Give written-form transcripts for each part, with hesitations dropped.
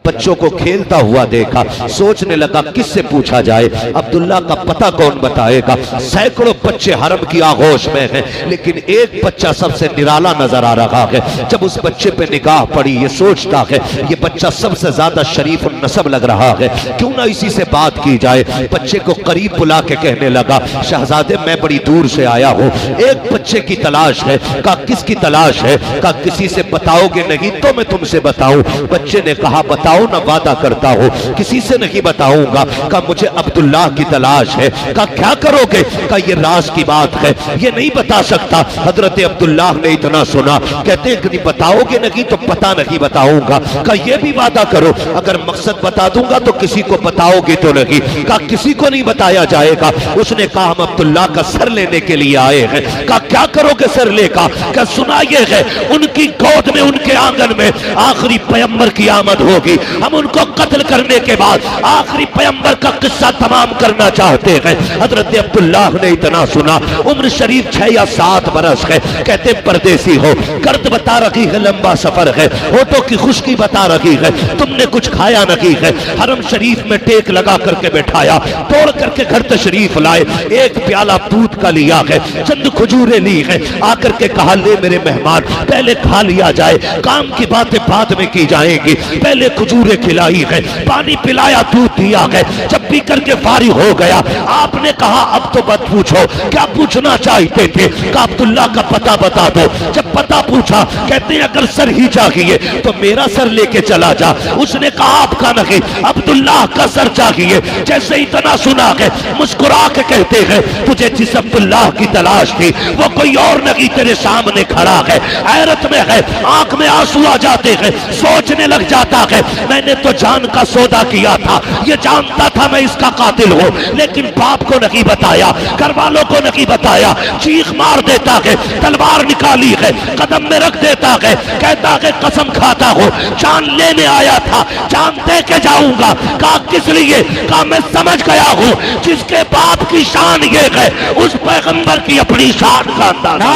बच्चों को खेलता हुआ देखा, सोचने लगा किससे पूछा जाए, अब्दुल्ला का पता कौन बताएगा। सैकड़ों बच्चे हरम की आगोश में हैं, लेकिन एक बच्चा सबसे निराला नजर आ रहा है। जब उस बच्चे पे निगाह पड़ी, ये सोचता है ये बच्चा सबसे ज्यादा शरीफ और नसब लग रहा है, क्यों ना इसी से बात की जाए। बच्चे को करीब बुला के कहने लगा, शहजादे मैं बड़ी दूर से आया हूँ, एक बच्चे की तलाश है। कहा किसकी तलाश है? कहा किसी से बताओगे नहीं तो मैं तुमसे बताऊं। बच्चे ने कहा बताओ ना, वादा करता हूँ किसी से नहीं बताऊंगा। कहा मुझे अब्दुल्लाह की तलाश है। कहा क्या करोगे? कहा ये राज की बात है, ये नहीं बता सकता। हजरत अब्दुल्लाह ने इतना सुना, कहते नहीं बताओगे नहीं तो पता नहीं बताऊंगा। कहा ये भी वादा करो, अगर मकसद बता दूंगा तो किसी को बताओगे तो नहीं। कहा किसी को नहीं बताया जाएगा। उसने कहा हम अब्दुल्लाह का सर लेने के लिए आए हैं। कहा क्या करोगे सर लेकर? क्या सुना ये है उनकी गोद में, उनके आंगन में आखिरी पैगंबर की आमद होगी, हम उनको कत्ल करने के बाद आखिरी पैगंबर का किस्सा तमाम करना चाहते हैं। हजरत अब्दुल्लाह ने इतना सुना, उम्र शरीफ 6 या 7 बरस है। कहते परदेसी हो, गर्द बता रही है, लंबा सफर है, होठों की खुश्की बता रही है, तुमने कुछ खाया नहीं है। हरम शरीफ में टेक लगा करके बैठाया, तोड़ करके घर तशरीफ लाए, एक प्याला दूध का लिया है, चंद खजूरें ली है, आकर के कहा ले मेरे मेहमान पहले खा लिया जाए, काम की बातें बाद में की जाएंगी। पहले खजूरें खिलाई है, पानी पिलाया, दूध दिया है। जब पी करके फारिग हो गया, आपने कहा अब तो मत पूछो, क्या पूछना चाहते थे? कहा अब्दुल्लाह का पता बता दो। जब पता पूछा, कहते हैं अगर सर ही चाहिए तो मेरा सर लेके चला जा। उसने कहा आपका नहीं, अब्दुल्लाह का सर चाहिए। जैसे इतना सुना है, मुस्कुरा के कहते हैं तुझे जिस अब्दुल्लाह की तलाश थी वो कोई और नहीं तेरे सामने खड़ा है। हैरत में है, आंख में आंसू आ जाते हैं, सोचने लग जाता है मैंने तो जान का सौदा किया था, ये जानता था मैं इसका कातिल हूं, लेकिन बाप को नहीं बताया, घर वालों को नहीं बताया। चीख मार देता है, तलवार निकाली है, कदम में रख देता है, कहता है कसम खाता हूं जान लेने आया था, जान दे के जाऊंगा। कहा किस लिए? कहा मैं समझ गया हूं जिसके बाप की शान ये है उस पैगंबर की अपनी शान का अंदाजा।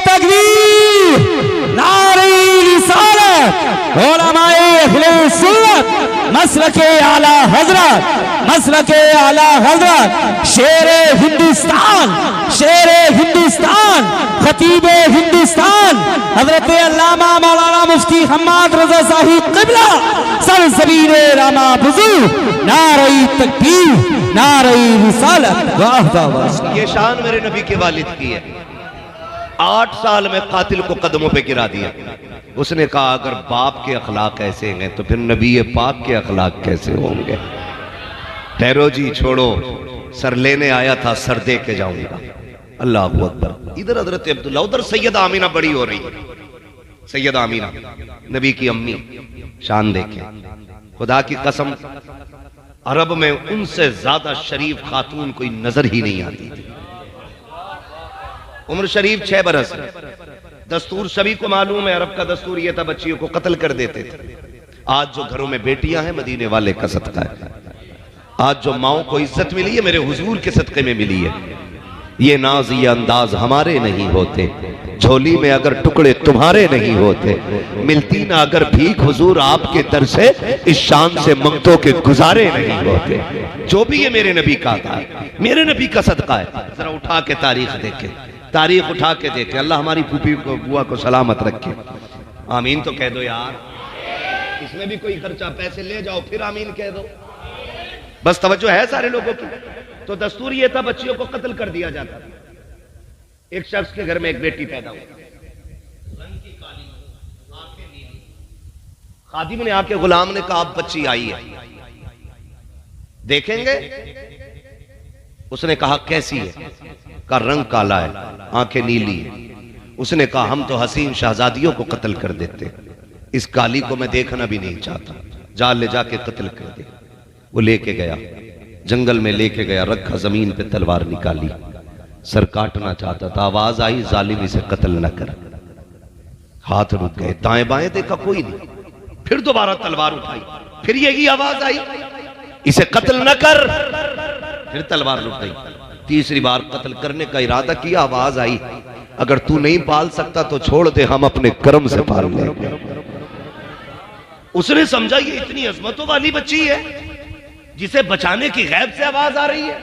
तकबीर, नारे रिसालत, उलमाए अहले सुन्नत, मसलके आला हजरत, मसलके आला हजरत, शेरे हिंदुस्तान, शेरे हिंदुस्तान, खतीबे हिंदुस्तान, हजरत अल्लामा मौलाना मुफ्ती हम्माद रजा साहिब क़िबला सरज़मीने रामा बुज़ुर्ग, नारे तकबीर, नारे रिसालत। वाह वाह वाह, ये शान मेरे नबी के वालिद की है। 8 साल में कातिल को कदमों पे गिरा दिया। उसने कहा अगर बाप के अखलाक ऐसे हैं तो फिर नबी पाक के अखलाक कैसे होंगे? ठहरो जी, छोड़ो, सर लेने आया था, सर दे के जाऊंगा। अल्लाह अकबर। इधर हजरत अब्दुल्ला, उधर सैयदा आमीना बड़ी हो रही है। सैयदा आमीना नबी की अम्मी, शान देखे, खुदा की कसम अरब में उनसे ज्यादा शरीफ खातून कोई नजर ही नहीं आती थी। उम्र शरीफ 6 बरस। दस्तूर सभी को मालूम है, अरब का दस्तूर यह था बच्चियों को कत्ल कर देते थे। आज जो घरों में बेटियां हैं मदीने वाले का सदका है। आज जो माओ को इज्जत मिली है मेरे हुजूर के सदके में मिली है। ये नाज ये अंदाज हमारे नहीं होते, झोली में अगर टुकड़े तुम्हारे नहीं होते, मिलती ना अगर भीख हुजूर आपके दर से, इस शान से मंगतों के गुजारे नहीं होते। जो भी ये मेरे नबी का था, मेरे नबी का सदका है। जरा उठा के तारीख देखे, तारीख उठा के देखे। अल्लाह हमारी फूफी को, बुआ को सलामत रखे। आमीन तो कह दो यार, इसमें भी कोई खर्चा, पैसे ले जाओ फिर आमीन कह दो। बस तवज्जो है सारे लोगों की। तो दस्तूर ये था बच्चियों को कत्ल कर दिया जाता था। एक शख्स के घर में एक बेटी पैदा हुई, रंग की काली, आंखें नीली। खादिम ने आके गुलाम ने कहा अब बच्ची आई है, देखेंगे? उसने कहा कैसी है? का रंग काला है, आंखें नीली है। उसने कहा हम तो हसीन शहजादियों को कत्ल कर देते, इस काली को मैं देखना भी नहीं चाहता, जा ले जाके कत्ल कर दे। वो लेके गया, जंगल में लेके गया, रखा, जमीन पे तलवार निकाली, सर काटना चाहता था। आवाज आई जालिम इसे कत्ल न कर। हाथ रुक गए, दाएं बाएं देखा कोई नहीं, फिर दोबारा तलवार उठाई, फिर यही आवाज आई इसे कत्ल न कर, फिर तलवार रुक गई। तीसरी बार कत्ल करने का इरादा किया, आवाज आई अगर तू नहीं पाल सकता तो छोड़ दे, हम अपने कर्म से पाल लेंगे। उसने समझा ये इतनी अजमतों वाली बच्ची है जिसे बचाने की गैब से आवाज आ रही है।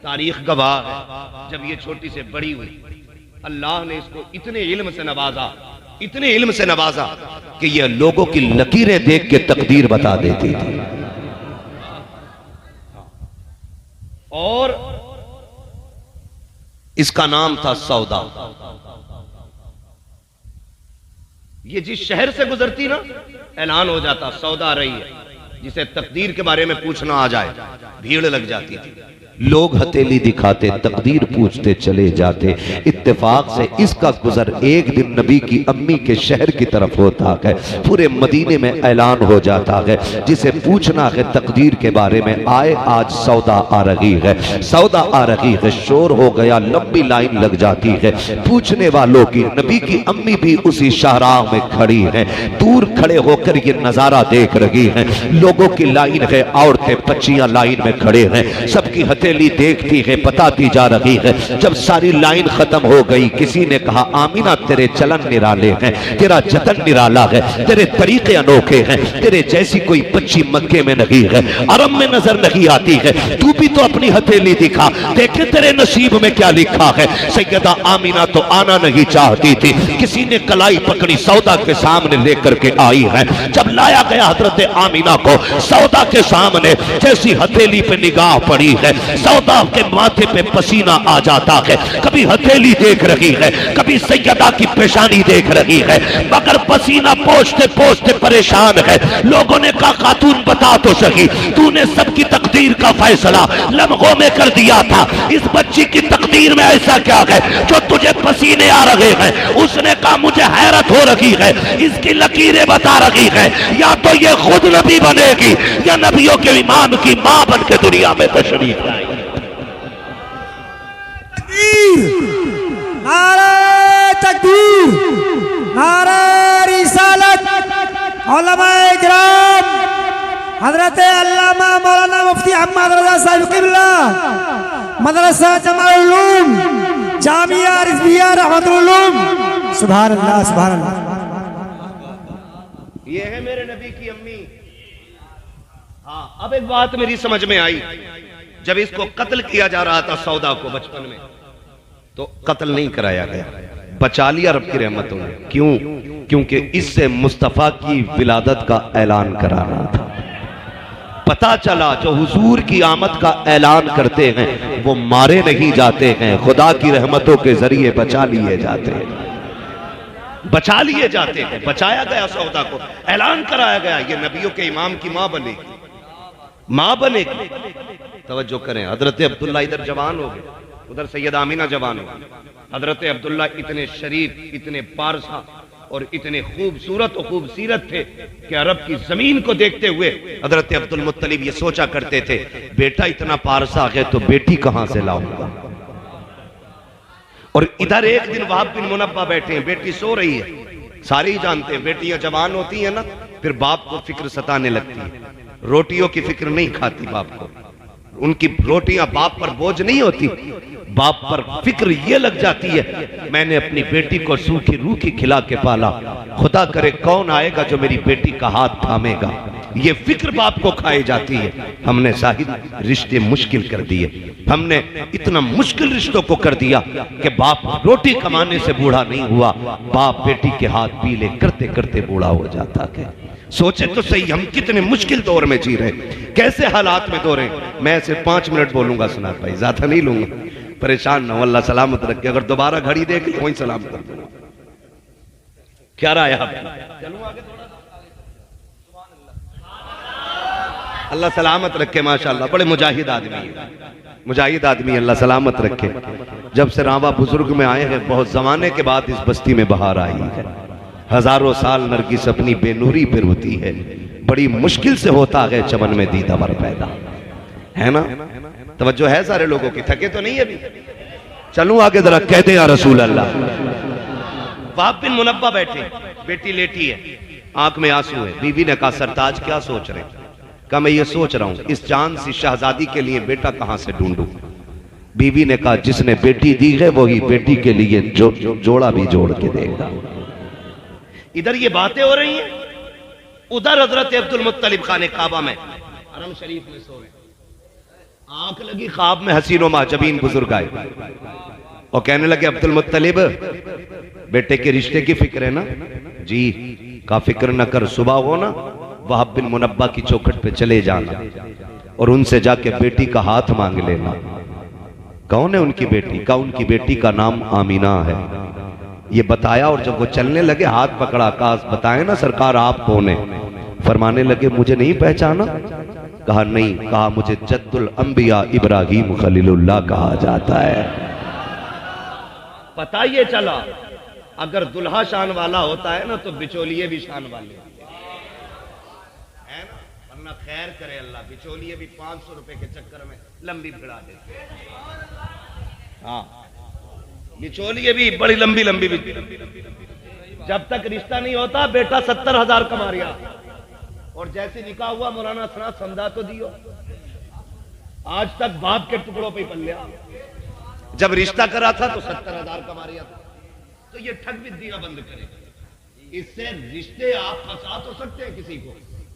तारीख गवाह है, जब ये छोटी से बड़ी हुई, अल्लाह ने इसको इतने इल्म से नवाजा, इतने इल्म से नवाजा कि यह लोगों की लकीरें देख के तकदीर बता देती थी। और इसका नाम था सौदा। ये जिस शहर से गुजरती ना, ऐलान हो जाता सौदा आ रही है। जिसे तकदीर के बारे में पूछना आ जाए, भीड़ लग जाती थी। लोग हथेली दिखाते, तकदीर पूछते चले जाते। इत्तेफाक से इसका गुजर एक दिन नबी की अम्मी के शहर की तरफ होता है। पूरे मदीने में ऐलान हो जाता है, जिसे पूछना है तकदीर के बारे में, आए आज सौदा आ रही है, सौदा आ रही है। शोर हो गया, लंबी लाइन लग जाती है पूछने वालों की। नबी की अम्मी भी उसी शाहराह में खड़ी है, दूर खड़े होकर ये नजारा देख रही है। लोगों की लाइन है, औरतें बच्चियां लाइन में खड़े हैं, सबकी हथेली देखती है, बताती जा रही है। जब सारी लाइन खत्म हो गई, किसी ने कहा आमीना तेरे चलन निराले हैं, तेरा जतन निराला है, तेरे तरीके अनोखे हैं, तेरे जैसी कोई बच्ची मक्के में नहीं है, अरब में नजर नहीं आती है, तू भी तो अपनी हथेली दिखा, देखे तेरे नसीब में क्या लिखा है। सैयदा आमीना तो आना नहीं चाहती थी, किसी ने कलाई पकड़ी, सौदा के सामने लेकर के आई है। जब लाया गया हजरत आमीना को, सौदा के सामने जैसी हथेली पे निगाह पड़ी है, सौदा के माथे पे पसीना आ जाता है। कभी हथेली देख रही है, कभी सैयदा की पेशानी देख रही है, मगर पसीना पोंछते पोंछते परेशान है। लोगों ने कहा खातून बता तो सही, तूने सबकी तकदीर का फैसला लम्हों में कर दिया था, इस बच्ची की तकदीर में ऐसा क्या है जो तुझे पसीने आ रहे हैं। उसने कहा मुझे हैरत हो रही है, इसकी लकीरें बता रही है, या तो ये खुद नबी बनेगी या नबियों के इमाम की मां बन के दुनिया में तशरीफ लाएगी। नारे तकबीर, नारे रिसालत। उलमाए किराम हजरत अल्लामा मौलाना मुफ्ती अहमद रजा साहिब किबला, मदरसा जमाउल उलूम, जामिया रिजविया रहमतुल उलूम। सुभान अल्लाह, सुभान अल्लाह। ये है मेरे नबी की अम्मी। हाँ, अब एक बात मेरी समझ में आई। जब इसको कत्ल किया जा रहा था सौदा को बचपन में, तो कत्ल नहीं कराया गया, बचा लिया रब की रहमतों ने। क्यों? क्योंकि इससे मुस्तफा की विलादत का ऐलान कराना था। पता चला जो हुजूर की आमद का ऐलान करते हैं वो मारे नहीं जाते हैं, खुदा की रहमतों के जरिए बचा लिए जाते हैं, बचा लिए जाते हैं। बचाया गया सौदा को, ऐलान कराया गया ये नबियों के इमाम की मां बनेगी, मां बनेगी। तवज्जो करें, हजरत अब्दुल्ला इधर जवान हो गए, उधर सैयद आमीना जवान हो गए। हजरत अब्दुल्ला इतने शरीफ, इतने पारसा और इतने खूबसूरत और खूबसीरत थे कि अरब की जमीन को देखते हुए हजरत अब्दुल मुत्तलिब ये सोचा करते थे, बेटा इतना पारसा है तो बेटी कहां से लाऊंगा। और इधर एक दिन वहाब बिन मुनब्बा बैठे हैं, बेटी सो रही है। सारे ही जानते हैं बेटियां जवान होती हैं ना, फिर बाप को फिक्र सताने लगती है, रोटियों की फिक्र नहीं खाती बाप को, उनकी रोटियां बाप पर बोझ नहीं होती, बाप पर फिक्र ये लग जाती है मैंने अपनी बेटी को सूखी रूखी खिला के पाला, खुदा करे कौन आएगा जो मेरी बेटी का हाथ थामेगा। ये फिक्र बाप को खाई जाती है। हमने शाहिद रिश्ते मुश्किल कर दिए, हमने इतना मुश्किल रिश्तों को कर दिया कि बाप रोटी कमाने से बूढ़ा नहीं हुआ, बाप बेटी के हाथ पीले करते करते बूढ़ा हो जाता है। सोचे तो सही हम कितने मुश्किल दौर में जी रहे, कैसे हालात में दो रहे। मैं सिर्फ 5 मिनट बोलूंगा सुनात भाई, ज्यादा नहीं लूंगा, परेशान ना हो, अल्लाह सलामत रखे। अगर दोबारा घड़ी देख ली वहीं सलाम कर दूंगा। क्या राय है? चलूं आगे थोड़ा, अल्लाह सलामत रखे। माशाअल्लाह बड़े मुजाहिद आदमी है, मुजाहिद आदमी, अल्लाह सलामत रखे। जब से रावा बुजुर्ग में आए हैं बहुत जमाने के बाद इस बस्ती में बहार आई है। हजारों साल नरगिस अपनी बेनूरी पे रोती है, बड़ी मुश्किल से होता है चमन में दीदावर पैदा, है ना? तवज्जो है सारे लोगों की, थके तो नहीं अभी? चलूं आगे जरा, कहते या रसूल अल्लाह। वहाब बिन मुनब्बा बैठे, बेटी लेटी है, आंख में आंसू है। बीवी ने कहा सरताज क्या सोच रहे? कहा मैं ये सोच रहा हूं इस जान सी शहजादी के लिए बेटा कहां से ढूंढूं। बीवी ने कहा जिसने बेटी दी है वही बेटी के लिए जोड़ा भी जोड़ के देगा। इधर ये बातें हो रही हैं, उधर हजरत अब्दुल मुत्तलिब खाने काबा में हरम शरीफ में सो रहे, आंख लगी ख्वाब में हसीनो माजबीन बुजुर्ग आए और कहने लगे अब्दुल मुत्तलिब बेटे के रिश्ते की फिक्र है ना? जी। का फिक्र न कर, सुबह हो ना वहाब बिन मुनब्बा की चौखट पे चले जाना और उनसे जाके बेटी का हाथ मांग लेना। कौन है उनकी बेटी? का उनकी बेटी का नाम आमीना है। ये बताया और जब वो चलने लगे हाथ पकड़ा, आकाश बताए ना सरकार आप कौन है? फरमाने लगे मुझे नहीं पहचाना? कहा नहीं। कहा मुझे जद्दुल अंबिया इब्राहिम खलीलुल्लाह कहा जाता है। पता ये चला अगर दुल्हा शान वाला होता है ना तो बिचौलिए भी शान वाले होते हैं ना, वरना खैर करे अल्लाह, बिचौलिए भी 500 रुपए के चक्कर में लंबी भिड़ा देते हैं। हाँ, बिचौलिए भी बड़ी लंबी लंबी भी। जब तक रिश्ता नहीं होता बेटा 70,000 कमा रिया और जैसे निकाह हुआ मौलाना सना समझा तो दियो, आज तक बाप के टुकड़ों पे पल लिया। जब रिश्ता करा था तो 70,000 कमा रिया था। तो ये ठग भी दिया बंद करे। इससे रिश्ते आप फंसा तो सकते हैं किसी को,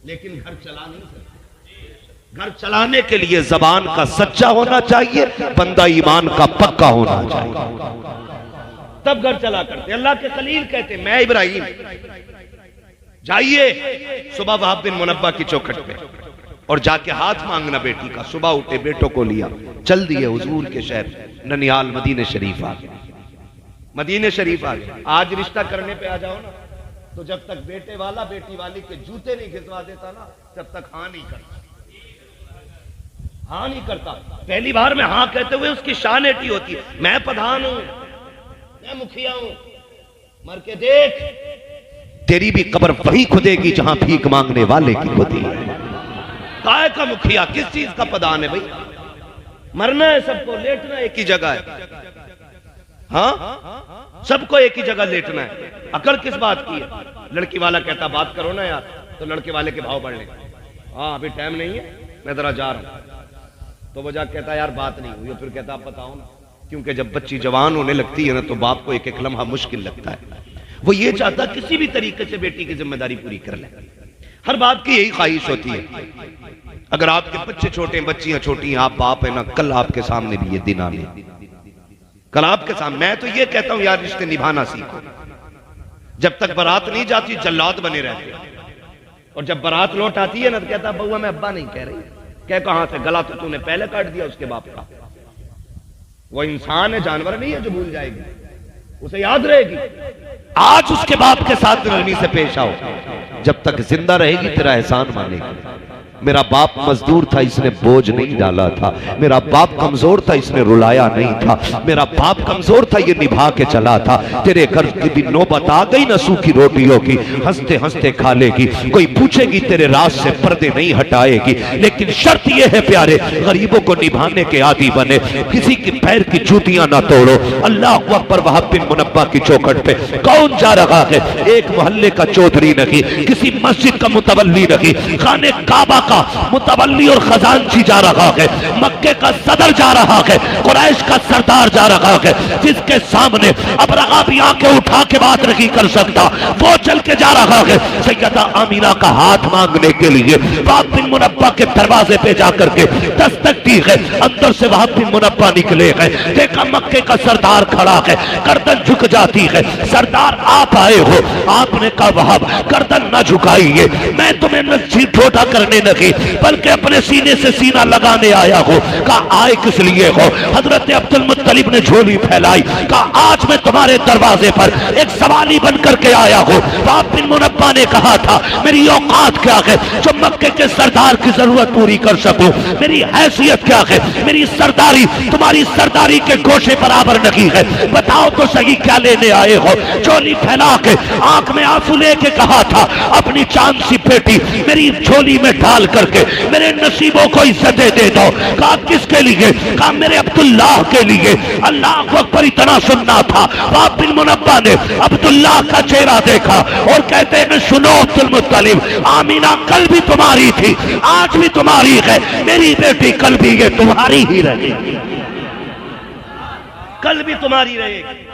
लेकिन घर चला नहीं सकते। घर चलाने के लिए जबान का सच्चा होना चाहिए, बंदा ईमान का पक्का होना चाहिए, तब घर चला करते। अल्लाह के खलील कहते मैं इब्राहिम, जाइए सुबह वहाब बिन मुनब्बा की चौखट पे और जाके हाथ मांगना बेटी का। सुबह उठे, बेटों को लिया, चल दिए हुजूर के शहर ननिहाल मदीने शरीफ आ गए। मदीने शरीफ आ गए। आज रिश्ता करने पे आ जाओ ना तो जब तक बेटे वाला बेटी वाली के जूते नहीं खिंचवा देता ना तब तक हाँ नहीं करता, हाँ नहीं करता। पहली बार में हाँ कहते हुए उसकी शान एटी होती है, मैं प्रधान हूं, मैं मुखिया हूं, मर के देख तेरी भी कब्र वही खुदेगी जहां भीख मांगने वाले की खुदी है। काय का मुखिया, किस चीज का प्रधान है भाई? मरना है सबको, लेटना एक ही जगह है। हाँ, सबको एक ही जगह लेटना है। अकड़ किस बात की है? लड़की वाला कहता बात करो ना यार, तो लड़के वाले के भाव बढ़ ले। हाँ अभी टाइम नहीं है, मैं जरा जा रहा हूं। तो वो जा कहता यार बात नहीं हुई। फिर कहता आप बताओ ना, क्योंकि जब बच्ची जवान होने लगती है ना तो बाप को एक एक लम्हा मुश्किल लगता है। वो ये चाहता किसी भी तरीके से बेटी की जिम्मेदारी पूरी कर ले। हर बात की यही ख्वाहिश होती है। अगर आपके बच्चे छोटे, बच्चियां छोटी, आप बाप है ना, कल आपके सामने भी ये दिन आने, कल आपके सामने। मैं तो ये कहता हूं यार रिश्ते निभाना सीखो। जब तक बारात नहीं जाती जल्लाद बने रहते, और जब बारात लौट आती है ना तो कहता बउआ मैं अब्बा नहीं कह रही। कह कहां से? गला तो तूने पहले काट दिया उसके बाप का। वो इंसान है, जानवर नहीं है जो भूल जाएगी, उसे याद रहेगी। आज उसके बाप के साथ नरमी से पेश आओ, जब तक जिंदा रहेगी तेरा एहसान मानेगी। मेरा बाप मजदूर था, इसने बोझ नहीं डाला था। मेरा बाप कमजोर था, इसने रुलाया नहीं था। मेरा बाप कमजोर था, ये निभा के चला था। तेरे घर की भी नौबत आ गई ना सूखी रोटियों की, हंसते हंसते खा लेगी। कोई पूछेगी तेरे राज से पर्दे नहीं हटाएगी। लेकिन शर्त यह है प्यारे, गरीबों को निभाने के आदी बने, किसी की पैर की जूतियां ना तोड़ो। अल्लाह अकबर। वहाब बिन मुनब्बा की चौखट पे कौन जा रहा है? एक मोहल्ले का चौधरी नहीं, किसी मस्जिद का मुतवल्ली नहीं, खाने काबा का मुतवल्ली और खजांची जा रहा है, मक्के का सदर जा रहा है, कुरैश का सरदार जा रहा है, जिसके सामने अब रगा भी आंखें उठा के बात नहीं कर सकता, वो चल के जा रहा है सैयदा आमीना का हाथ मांगने के लिए। वहाब बिन मुनब्बा के दरवाजे पे जाकर के दस्तक दी है। अंदर से वहाब बिन मुनब्बा निकले हैं, देखा मक्के का सरदार खड़ा है, गर्दन झुक जाती है। सरदार आप आए हो? आपने कहा वहाब गर्दन न झुकाइए, मैं तुम्हें नसीह ठोटा करने नहीं बल्कि अपने सीने से सीना लगाने आया हो। कहा आए किस लिए हो? हजरत अब्दुल मुत्तलिब ने झोली फैलाई, कहा आज मैं तुम्हारे दरवाजे पर एक सवाली बन करके आया हूं। वहाब बिन मुनब्बा ने कहा था मेरी औकात क्या है जो मक्के के सरदार की जरूरत पूरी कर सकूं? मेरी हैसियत क्या है? मेरी सरदारी तुम्हारी सरदारी के गोशे बराबर नहीं है। बताओ तो सही क्या लेने आए हो? झोली फैला के आंख में आंसू लेके कहा था अपनी चांद सी बेटी मेरी झोली में डाल करके मेरे नसीबों को इज्जतें दे दो। कहा किसके लिए? कहा मेरे अब्दुल्लाह के लिए। अल्लाह अकबर। इतना सुनना था। वहाब बिन मुनब्बा ने अब्दुल्लाह का चेहरा देखा और कहते हैं सुनो अब्दुल मुत्तलिब, आमीना कल भी तुम्हारी थी, आज भी तुम्हारी है, मेरी बेटी कल भी ये तुम्हारी ही रहेगी, कल भी तुम्हारी रहेगी।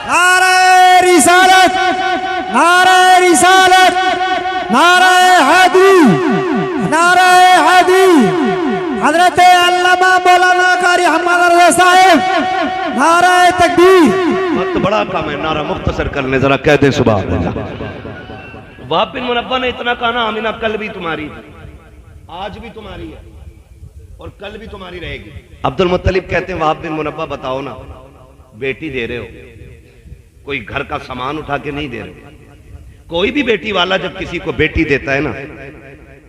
नारे रिसालत, नारे रिसालत, नारे हादी, नारे हादी। हजरत अल्लामा मौलाना कारी अहमद रज़ा साहब, नारे तकबीर। वक्त बड़ा कम है, नारा मुख्तसर करने जरा कह दे सुभान अल्लाह। वहाब बिन मुनब्बा ने इतना कहा ना, आमिना कल भी तुम्हारी थी, आज भी तुम्हारी है और कल भी तुम्हारी रहेगी। अब्दुल मुत्तलिब कहते हैं वहाब बिन मुनब्बा बताओ ना, बेटी दे रहे हो, कोई घर का सामान उठा के नहीं दे रहे। कोई भी बेटी वाला जब किसी को बेटी देता है ना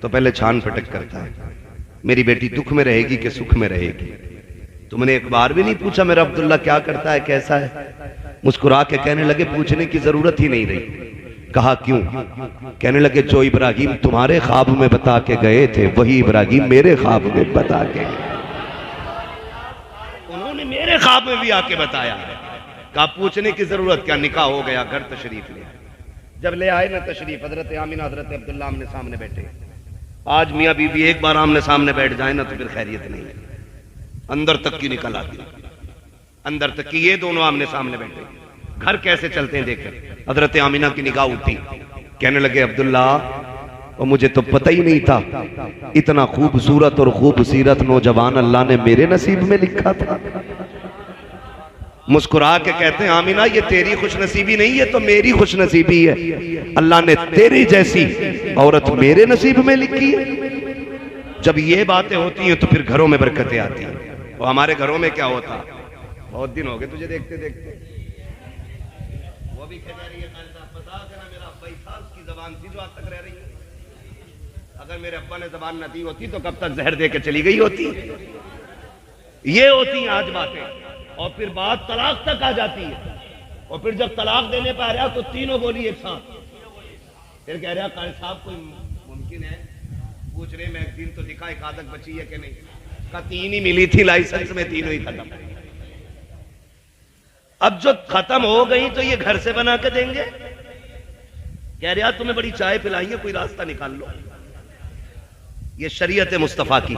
तो पहले छान फटक करता है, मेरी बेटी दुख में रहेगी कि सुख में रहेगी। तुमने एक बार भी नहीं पूछा मेरा अब्दुल्ला क्या करता है, कैसा है? मुस्कुरा के कहने लगे पूछने की जरूरत ही नहीं रही। कहा क्यों? कहने लगे जो इब्राहिम तुम्हारे ख्वाब में बता के गए थे वही इब्राहिम मेरे ख्वाब में बता के गए। उन्होंने मेरे ख्वाब में भी आके बताया। कहा पूछने की जरूरत क्या, निकाह हो गया, घर तशरीफ ले। जब ले आए ना तशरीफ, हजरत आमिना हजरत अब्दुल्ला आमने सामने बैठे। आज मियाँ बीवी एक बार आमने सामने बैठ जाए ना तो फिर खैरियत नहीं है, अंदर तक की निकल आती, अंदर तक की। ये दोनों आमने सामने बैठे, घर कैसे चलते हैं देखकर। हजरत आमिना की निगाह उठी, कहने लगे अब्दुल्ला और मुझे तो पता ही नहीं था इतना खूबसूरत और खूबसीरत नौजवान अल्लाह ने मेरे नसीब में लिखा था। मुस्कुरा के कहते हैं आमिना ये तेरी खुशनसीबी नहीं है तो मेरी खुशनसीबी है, अल्लाह ने तेरी जैसी औरत मेरे नसीब में लिखी है। जब ये बातें होती हैं तो फिर घरों में बरकतें आती हैं। और हमारे घरों में क्या होता, बहुत दिन हो गए तुझे देखते देखते, वो भी कह रही है बता देना मेरा अब्बा था, उसकी जबान थी जो आज तक रह रही है। अगर मेरे अब्बा ने जबान न दी होती तो कब तक जहर दे के चली गई होती। ये होती हैं आज बातें। और फिर बात तलाक तक आ जाती है, और फिर जब तलाक देने पर आ रहा तो तीनों बोली एक साथ। फिर कह रहा कारी साहब कोई मुमकिन है, पूछ रहे मैं एक दिन तो दिखा एक आदत बची है कि नहीं। का 3 ही मिली थी लाइसेंस में, तीनों ही खत्म। अब जो खत्म हो गई तो ये घर से बना के देंगे। कह रहा तुम्हें बड़ी चाय पिलाई है, कोई रास्ता निकाल लो। ये शरीयत मुस्तफा की,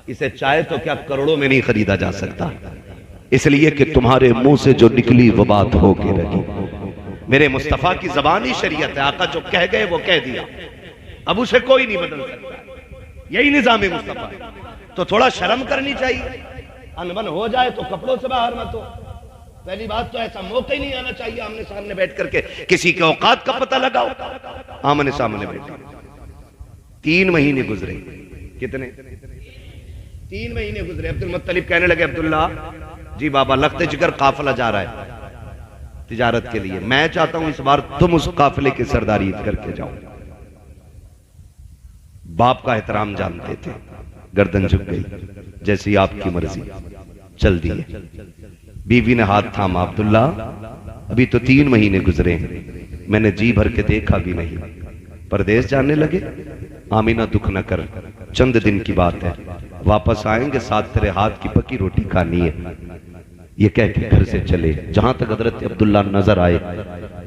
इसे चाय तो क्या करोड़ों में नहीं खरीदा जा सकता, इसलिए कि तुम्हारे मुंह से जो निकली वो बात होके रही। मेरे मुस्तफा की जबान ही शरीयत है, आका जो कह गए वो कह दिया, अब उसे कोई नहीं बदल सकता। यही निजाम मुस्तफा है। तो थोड़ा शर्म करनी चाहिए, अनबन हो जाए तो कपड़ों से बाहर मत हो। पहली बात तो ऐसा मौका ही नहीं आना चाहिए आमने सामने बैठ करके किसी के औकात का पता लगाओ। आमने सामने बैठे 3 महीने गुजरे। कितने? 3 महीने गुजरे। अब्दुल मुत्तलिब कहने लगे अब्दुल्ला जी बाबा लखते जिगर काफिला जा रहा है तिजारत के लिए, मैं चाहता हूं इस बार तुम उस काफिले की सरदारी करके जाओ। बाप का एहतराम जानते थे, गर्दन झुक गई, जैसी आपकी मर्जी, चल दिए। बीवी ने हाथ थामा, अब्दुल्ला अभी तो 3 महीने गुजरे हैं, मैंने जी भर के देखा भी नहीं, परदेश जाने लगे। आमीना दुख न कर, चंद दिन की बात है, वापस आएंगे, साथ तेरे हाथ की पकी रोटी खानी है। ये कह के घर से चले। जहां तक हजरत अब्दुल्ला नजर आए,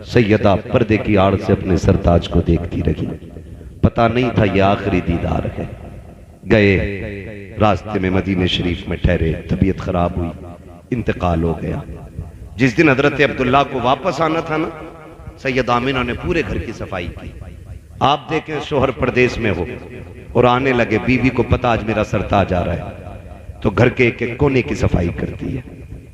सैयदा पर्दे की आड़ से अपने सरताज को देखती रही। पता नहीं था ये आखिरी दीदार है। गए, रास्ते में मदीने शरीफ में ठहरे, तबीयत खराब हुई, इंतकाल हो गया। जिस दिन हजरत अब्दुल्ला को वापस आना था ना, सैयद आमिना ने पूरे घर की सफाई की। आप देखें शोहर प्रदेश में हो और आने लगे, बीवी को पता आज मेरा सरताज आ रहा है, तो घर के एक कोने की सफाई करती है,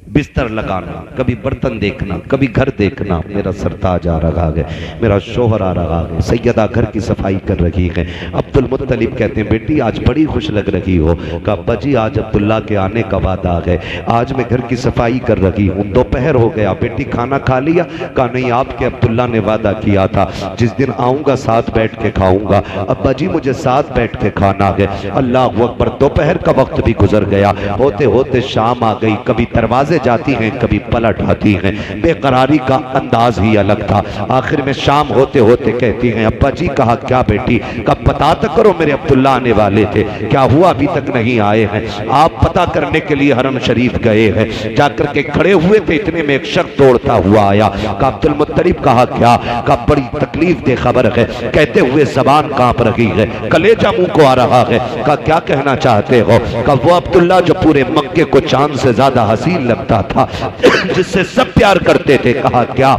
बिस्तर लगाना, कभी बर्तन देखना, कभी घर देखना, मेरा सरताज आ रहा है, मेरा शोहर आ रहा है। सैयदा घर की सफाई कर रही है। अब्दुल मुत्तलिब कहते हैं बेटी आज बड़ी खुश लग रही हो। कहा अब्बा जी आज अब्दुल्ला के आने का वादा है, आज मैं घर की सफाई कर रही हूँ। दोपहर हो गया, बेटी खाना खा लिया? कहा नहीं, आपके अब्दुल्ला ने वादा किया था जिस दिन आऊंगा साथ बैठ के खाऊंगा। अब्बा जी मुझे साथ बैठ के खाना है। अल्लाह अकबर। दोपहर का वक्त भी गुजर गया, होते होते शाम आ गई। कभी दरवाजे जाती हैं, कभी पलट आती हैं, बेकरारी का अंदाज ही अलग था। आखिर में शाम होते होते कहती हैं अब्बा जी। कहा क्या बेटी? का पता तो करो, मेरे अब्दुल्ला आने वाले थे, क्या हुआ अभी तक नहीं आए हैं? आप पता करने के लिए हरम शरीफ गए हैं, जाकर के खड़े हुए थे, इतने में एक शख्स दौड़ता हुआ आया। का अब्दुल मुत्तलिब कहा क्या? का बड़ी तकलीफ दे खबर है, कहते हुए जबान कांप रही है, कलेजा मुंह को आ रहा है। का क्या कहना चाहते हो? का वो अब्दुल्ला जो पूरे मक्के को चांद से ज्यादा हसीन लगता करता था, जिससे सब प्यार करते थे। कहा क्या?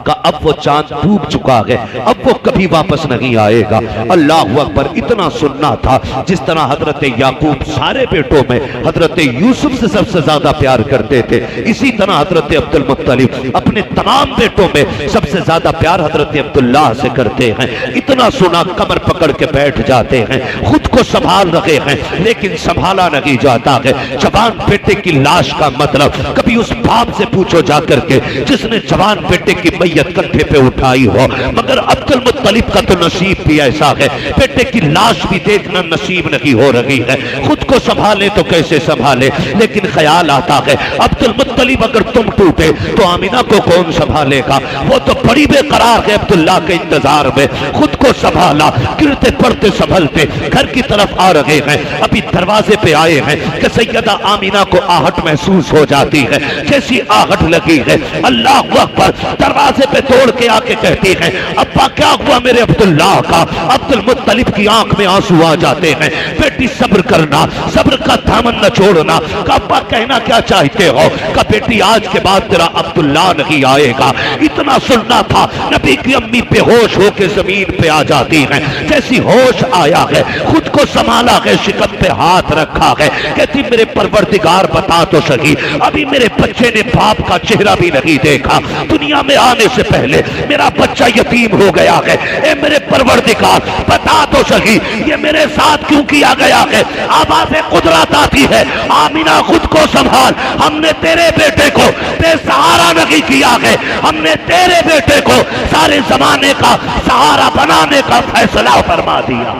कहा अब वो चांद डूब चुका है, अब वो कभी वापस नहीं आएगा। अल्लाह अकबर। इतना सुनना था। जिस तरह हजरत याकूब सारे बेटों में हजरत यूसुफ से सबसे ज्यादा प्यार करते थे, इसी तरह हजरत अब्दुल मुत्तलिब अपने तमाम बेटों में सबसे ज्यादा प्यार हजरत अब्दुल्लाह से करते हैं। इतना सुना कमर पकड़ के बैठ जाते हैं। खुद को संभाल रहे हैं लेकिन संभाला नहीं जाता है। जवान बेटे की लाश का मतलब कभी उस बाप से पूछो जाकर के जिसने जवान बेटे की मैयत कंधे पे उठाई हो। मगर अब्दुल मुत्तलिब का तो नसीब भी ऐसा है, बेटे की लाश भी देखना नसीब नहीं हो रही है। खुद को संभाले तो कैसे संभाले, लेकिन ख्याल आता है अब्दुल मुत्तलिब अगर तुम टूटे तो आमिना को कौन संभालेगा। वो तो बड़ी बेकरार है अब्दुल्ला के इंतजार में। खुद को संभाला, गिरते पड़ते संभलते घर की तरफ आ रहे हैं। अभी दरवाजे पे आए हैं कि सैयदा आमिना को आहट महसूस हो जाती है। जैसी आहट लगी है अल्लाह अकबर, दरवाजे पे तोड़ के आके कहती है अब्बा क्या हुआ मेरे अब्दुल्ला का। अब्दुल मुत्तलिब की आंख में आंसू आ जाते हैं। बेटी सब्र करना, सब्र का दामन न छोड़ना। का अब्बा कहना क्या चाहते हो? का बेटी आज के बाद तेरा अब्दुल्ला नहीं आएगा। इतना सुनना था, नबी की अम्मी बेहोश होकर जमीन पे आ जाती है। जैसी होश आया है खुद को संभाला है, शिकम पे हाथ रखा है। कहती मेरे परवरदिगार बता तो सही, अभी मेरे बच्चे ने बाप का चेहरा भी नहीं देखा। दुनिया में आने से पहले मेरा बच्चा यतीम हो गया है। ए मेरे परवरदिगार बता तो सही ये मेरे साथ क्यों किया गया है। आवाज़ कुदरत आती है आमिना खुद को संभाल, हमने तेरे बेटे को बेसहारा नहीं किया है, हमने तेरे बेटे को सारे जमाने का सहारा बनाने का फैसला फरमा दिया।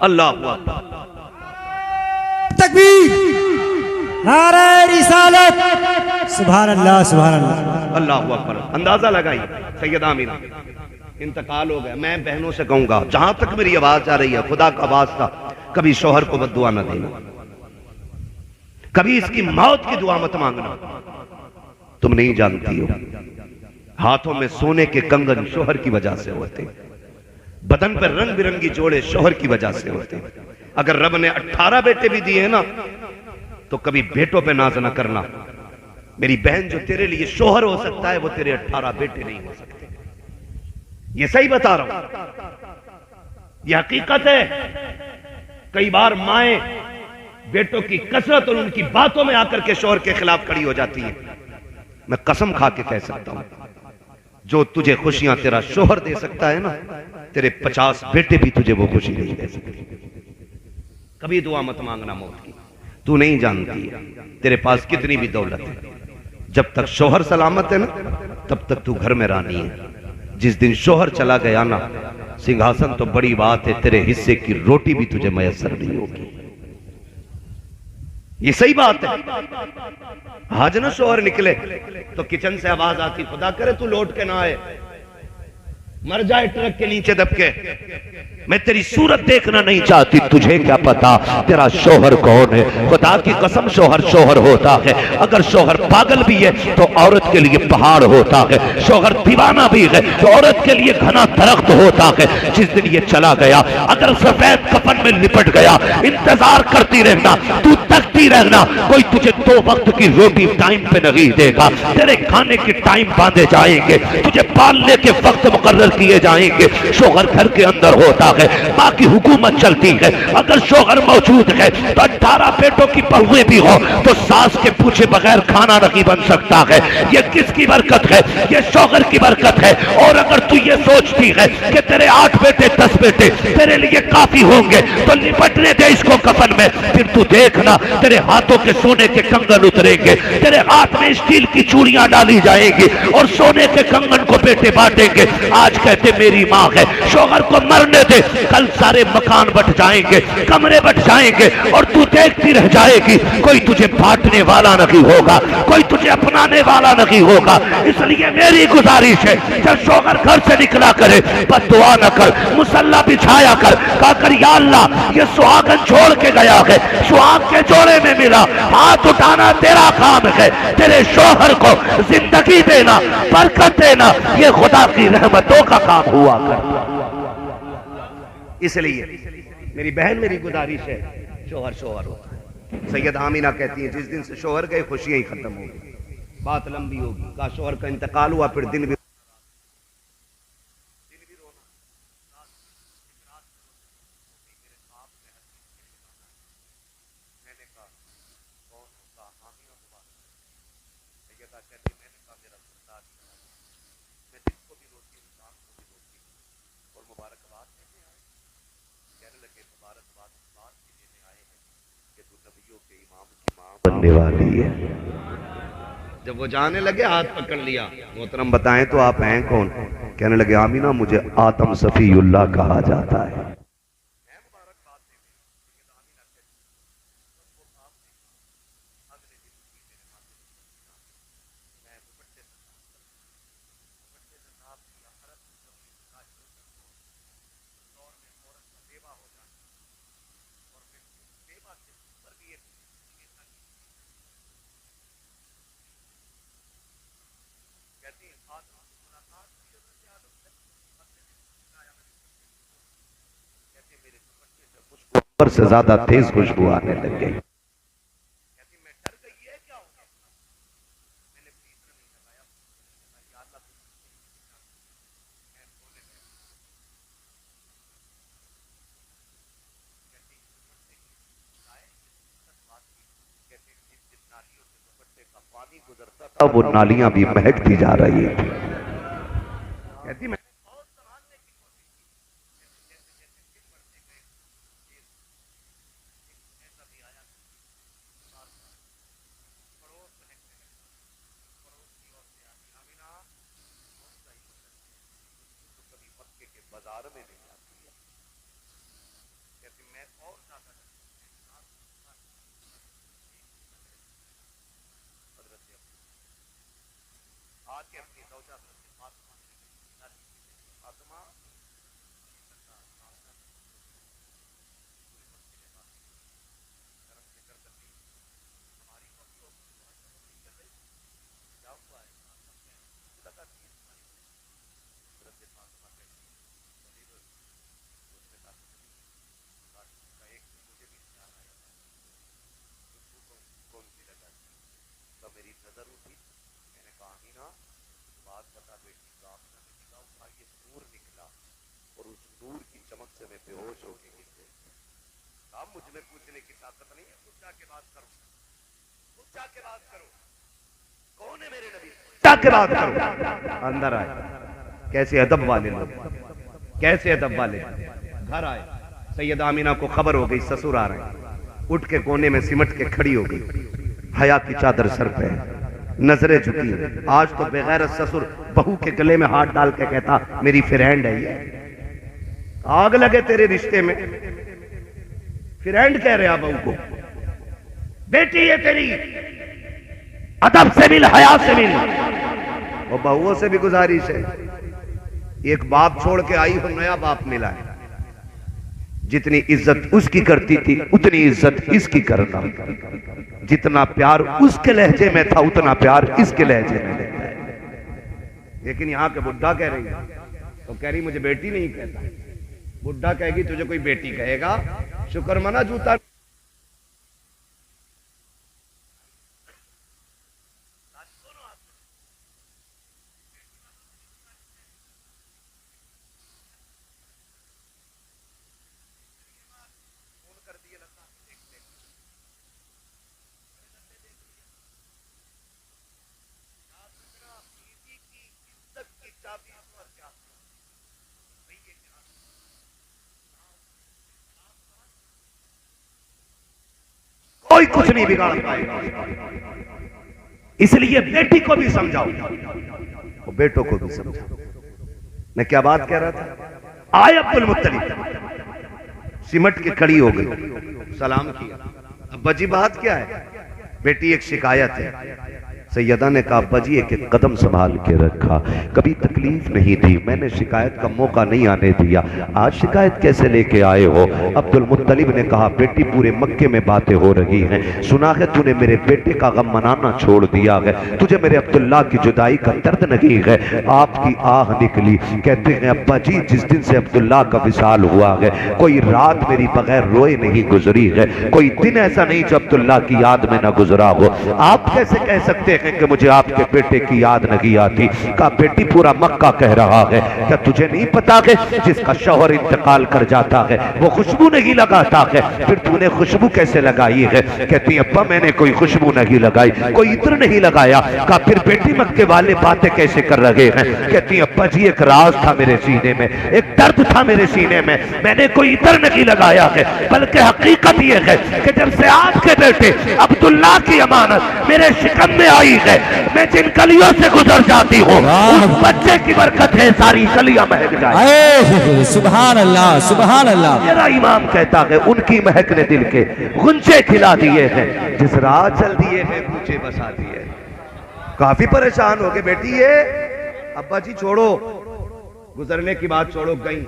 अल्लाह तकबीर, नारे रिसालत, सुभान अल्लाह सुभान अल्लाह। अल्लाह अकबर। अंदाजा लगाई सैयदा आमिना इंतकाल हो गया। मैं बहनों से कहूंगा जहां तक मेरी आवाज आ रही है, खुदा का वास्ता कभी शौहर को बद्दुआ न देना, कभी इसकी मौत की दुआ मत मांगना। तुम नहीं जानती हो हाथों में सोने के कंगन शौहर की वजह से होते, बदन पर रंग बिरंगी जोड़े शौहर की वजह से होते। अगर रब ने 18 बेटे भी दिए ना तो कभी बेटों पे नाज न करना। मेरी बहन जो तेरे लिए शौहर हो सकता है वो तेरे 18 बेटे नहीं हो सकते। ये सही बता रहा हूं, यह हकीकत है। कई बार माएं बेटों की कसरत और उनकी बातों में आकर के शौहर के खिलाफ खड़ी हो जाती है। मैं कसम खा के कह सकता हूं जो तुझे खुशियां तेरा शौहर दे सकता है ना, तेरे 50 बेटे भी तुझे वो खुशी नहीं दे सकते। कभी दुआ मत मांगना मौत की। तू नहीं जानती है तेरे पास कितनी भी दौलत है, जब तक शौहर सलामत है ना तब तक तू घर में रानी है। जिस दिन शौहर चला गया ना, सिंहासन तो बड़ी बात है, तेरे हिस्से की रोटी भी तुझे मयसर नहीं होगी। ये सही बात है। आज ना शौहर निकले तो किचन से आवाज आती, खुदा करे तू लौट के ना आए, मर जाए ट्रक के नीचे दबके। मैं तेरी सूरत देखना नहीं चाहती, तुझे क्या पता तेरा शौहर कौन है। खुदा की कसम शौहर शौहर होता है। अगर शौहर पागल भी है तो औरत के लिए पहाड़ होता है। शौहर दीवाना भी है तो औरत के लिए घना दरख्त होता है। जिस दिन ये चला गया, अगर सफेद कफन में लिपट गया, इंतजार करती रहना, तू तकती रहना, कोई तुझे 2 वक्त की रोटी टाइम पे नहीं देगा। तेरे खाने के टाइम बांधे जाएंगे, तुझे पालने के वक्त मुकर्रर किए जाएंगे। शौहर घर के अंदर होता है, बाकी हुकूमत चलती है। अगर शौहर मौजूद है तो 18 बेटों की बहुएं भी हो तो सास के पूछे बगैर खाना नहीं बन सकता है। ये किसकी बरकत है? ये शौहर की बरकत है। और अगर तू ये सोचती है कि तेरे 8 बेटे 10 बेटे तेरे लिए काफी होंगे तो लिपटने दे इसको कफन में, फिर तू देखना तेरे हाथों के सोने के कंगन उतरेंगे, तेरे हाथ में स्टील की चूड़ियां डाली जाएंगी और सोने के कंगन को बेटे बांटेंगे। आज कहते मेरी माँ है, शौहर को मरने दे, कल सारे मकान बट जाएंगे, कमरे बट जाएंगे और तू देखती रह जाएगी। कोई तुझे बांटने वाला नहीं होगा, कोई तुझे अपनाने वाला नहीं होगा। इसलिए मेरी गुजारिश है जब शौहर घर से निकला करे बद्दुआ न कर, मुसल्ला बिछाया कर, कहा कर या अल्लाह ये सुहागन छोड़ के गया है, सुहाग के जोड़े में मिला, हाथ उठाना तेरा काम है। तेरे शौहर को जिंदगी देना, बरकत देना, ये खुदा की रहमतों का काम हुआ करता। इसलिए मेरी बहन, मेरी गुजारिश है शौहर शौहर होता है। सैयद आमीना कहती हैं जिस दिन से शोहर गए खुशियां ही खत्म हो गई, बात लंबी होगी। का शोहर का इंतकाल हुआ, फिर दिन भी बनने वाली है। जब वो जाने लगे हाथ पकड़ लिया, मोहतरम बताएं तो आप हैं कौन? कहने लगे आमीना मुझे आतम सफीउल्लाह कहा जाता है। ऊपर से ज्यादा तेज खुशबू आने लग गई। अब वो नालियां भी महकती जा रही थी। कहती मैं बाजार में नहीं आती है। कहती मैं और ज्यादा आके अपनी सौजा फातिमा मेरी नजर उठी। मैंने कहा आमीना बात बता बेटी, ये नूर निकला और उस नूर की चमक से मैं बेहोश हो के गिर गई। अब मुझ में पूछने की ताकत नहीं है, खुद जाके बात करो, खुद जाके बात करो, कौन है मेरे नबी, जाके बात करो। अंदर आए, कैसे अदब वाले लोग, कैसे अदब वाले। घर आए, सैयद आमीना को खबर हो गई ससुर आ रहे हैं। उठ के कोने में सिमट के खड़ी हो गई, हया की चादर सर पे, नजरें झुकी। आज तो बेगैरत ससुर बहू के गले में हाथ डाल के कहता मेरी फ्रेंड है ये। आग लगे तेरे रिश्ते में, फ्रेंड कह रहे बहू को। बेटी ये तेरी अदब से मिल, हया से मिल। और बहुओं से भी गुजारिश है, एक बाप छोड़ के आई हो, नया बाप मिला है, जितनी इज्जत उसकी करती थी उतनी इज्जत इसकी करना। जितना प्यार उसके लहजे में था उतना प्यार इसके लहजे में है। लेकिन यहाँ के बुढ़ा कह रही है, तो कह रही मुझे बेटी नहीं कहता। बुढ़ा कहेगी तुझे कोई बेटी कहेगा, शुक्र मना जूता। कोई कुछ नहीं बिगाड़ पाएगा। इसलिए बेटी को भी समझाओ और बेटों को भी समझाओ। मैं क्या बात कह रहा था? आए अब्दुल मुत्तलिब, सिमट के खड़ी हो गई, सलाम किया। अब बची बात क्या है? बेटी एक शिकायत है, सैयदा ने कहा अब्बा जी एक एक कदम संभाल के रखा, कभी तकलीफ नहीं दी, मैंने शिकायत का मौका नहीं आने दिया, आज शिकायत कैसे लेके आए हो? अब्दुल मुत्तलिब ने कहा बेटी पूरे मक्के में बातें हो रही हैं, सुना है तूने मेरे बेटे का गम मनाना छोड़ दिया है, तुझे मेरे अब्दुल्ला की जुदाई का दर्द नहीं है। आपकी आह निकली, कहते हैं अब्बा जी जिस दिन से अब्दुल्ला का विसाल हुआ है कोई रात मेरी बगैर रोए नहीं गुजरी है, कोई दिन ऐसा नहीं जो अब्दुल्ला की याद में ना गुजरा हो। आप कैसे कह सकते हैं कि मुझे आपके बेटे की याद नहीं आती? कहा बेटी पूरा मक्का कह रहा है, क्या तुझे नहीं पता है जिसका शौहर इंतकाल कर जाता है वो खुशबू नहीं लगाता है, फिर तूने खुशबू कैसे लगाई है? कहती अब्बा मैंने कोई खुशबू नहीं लगाई, कोई इत्र नहीं लगाया। कहा फिर बेटी मक्के वाले बातें कैसे कर रहे हैं? कहती अब्बा जी एक राज था मेरे सीने में, एक दर्द था मेरे सीने में, मैंने कोई इत्र नहीं लगाया है, बल्कि हकीकत ये है कि जब से आपके बेटे अब्दुल्ला की अमानत मेरे शिकम में आई है, मैं जिन गलियों से गुजर जाती हूँ उस बच्चे की बरकत है सारी गलियां महक जाए। सुभान अल्लाह सुभान अल्लाह। मेरा इमाम कहता है उनकी महक ने दिल के गुंजे खिला दिए हैं, जिस राह चल दिए हैं पूछे बसा दिए। काफी परेशान हो गए बेटी, ये अब्बा जी छोड़ो, गुजरने की बात छोड़ो, गई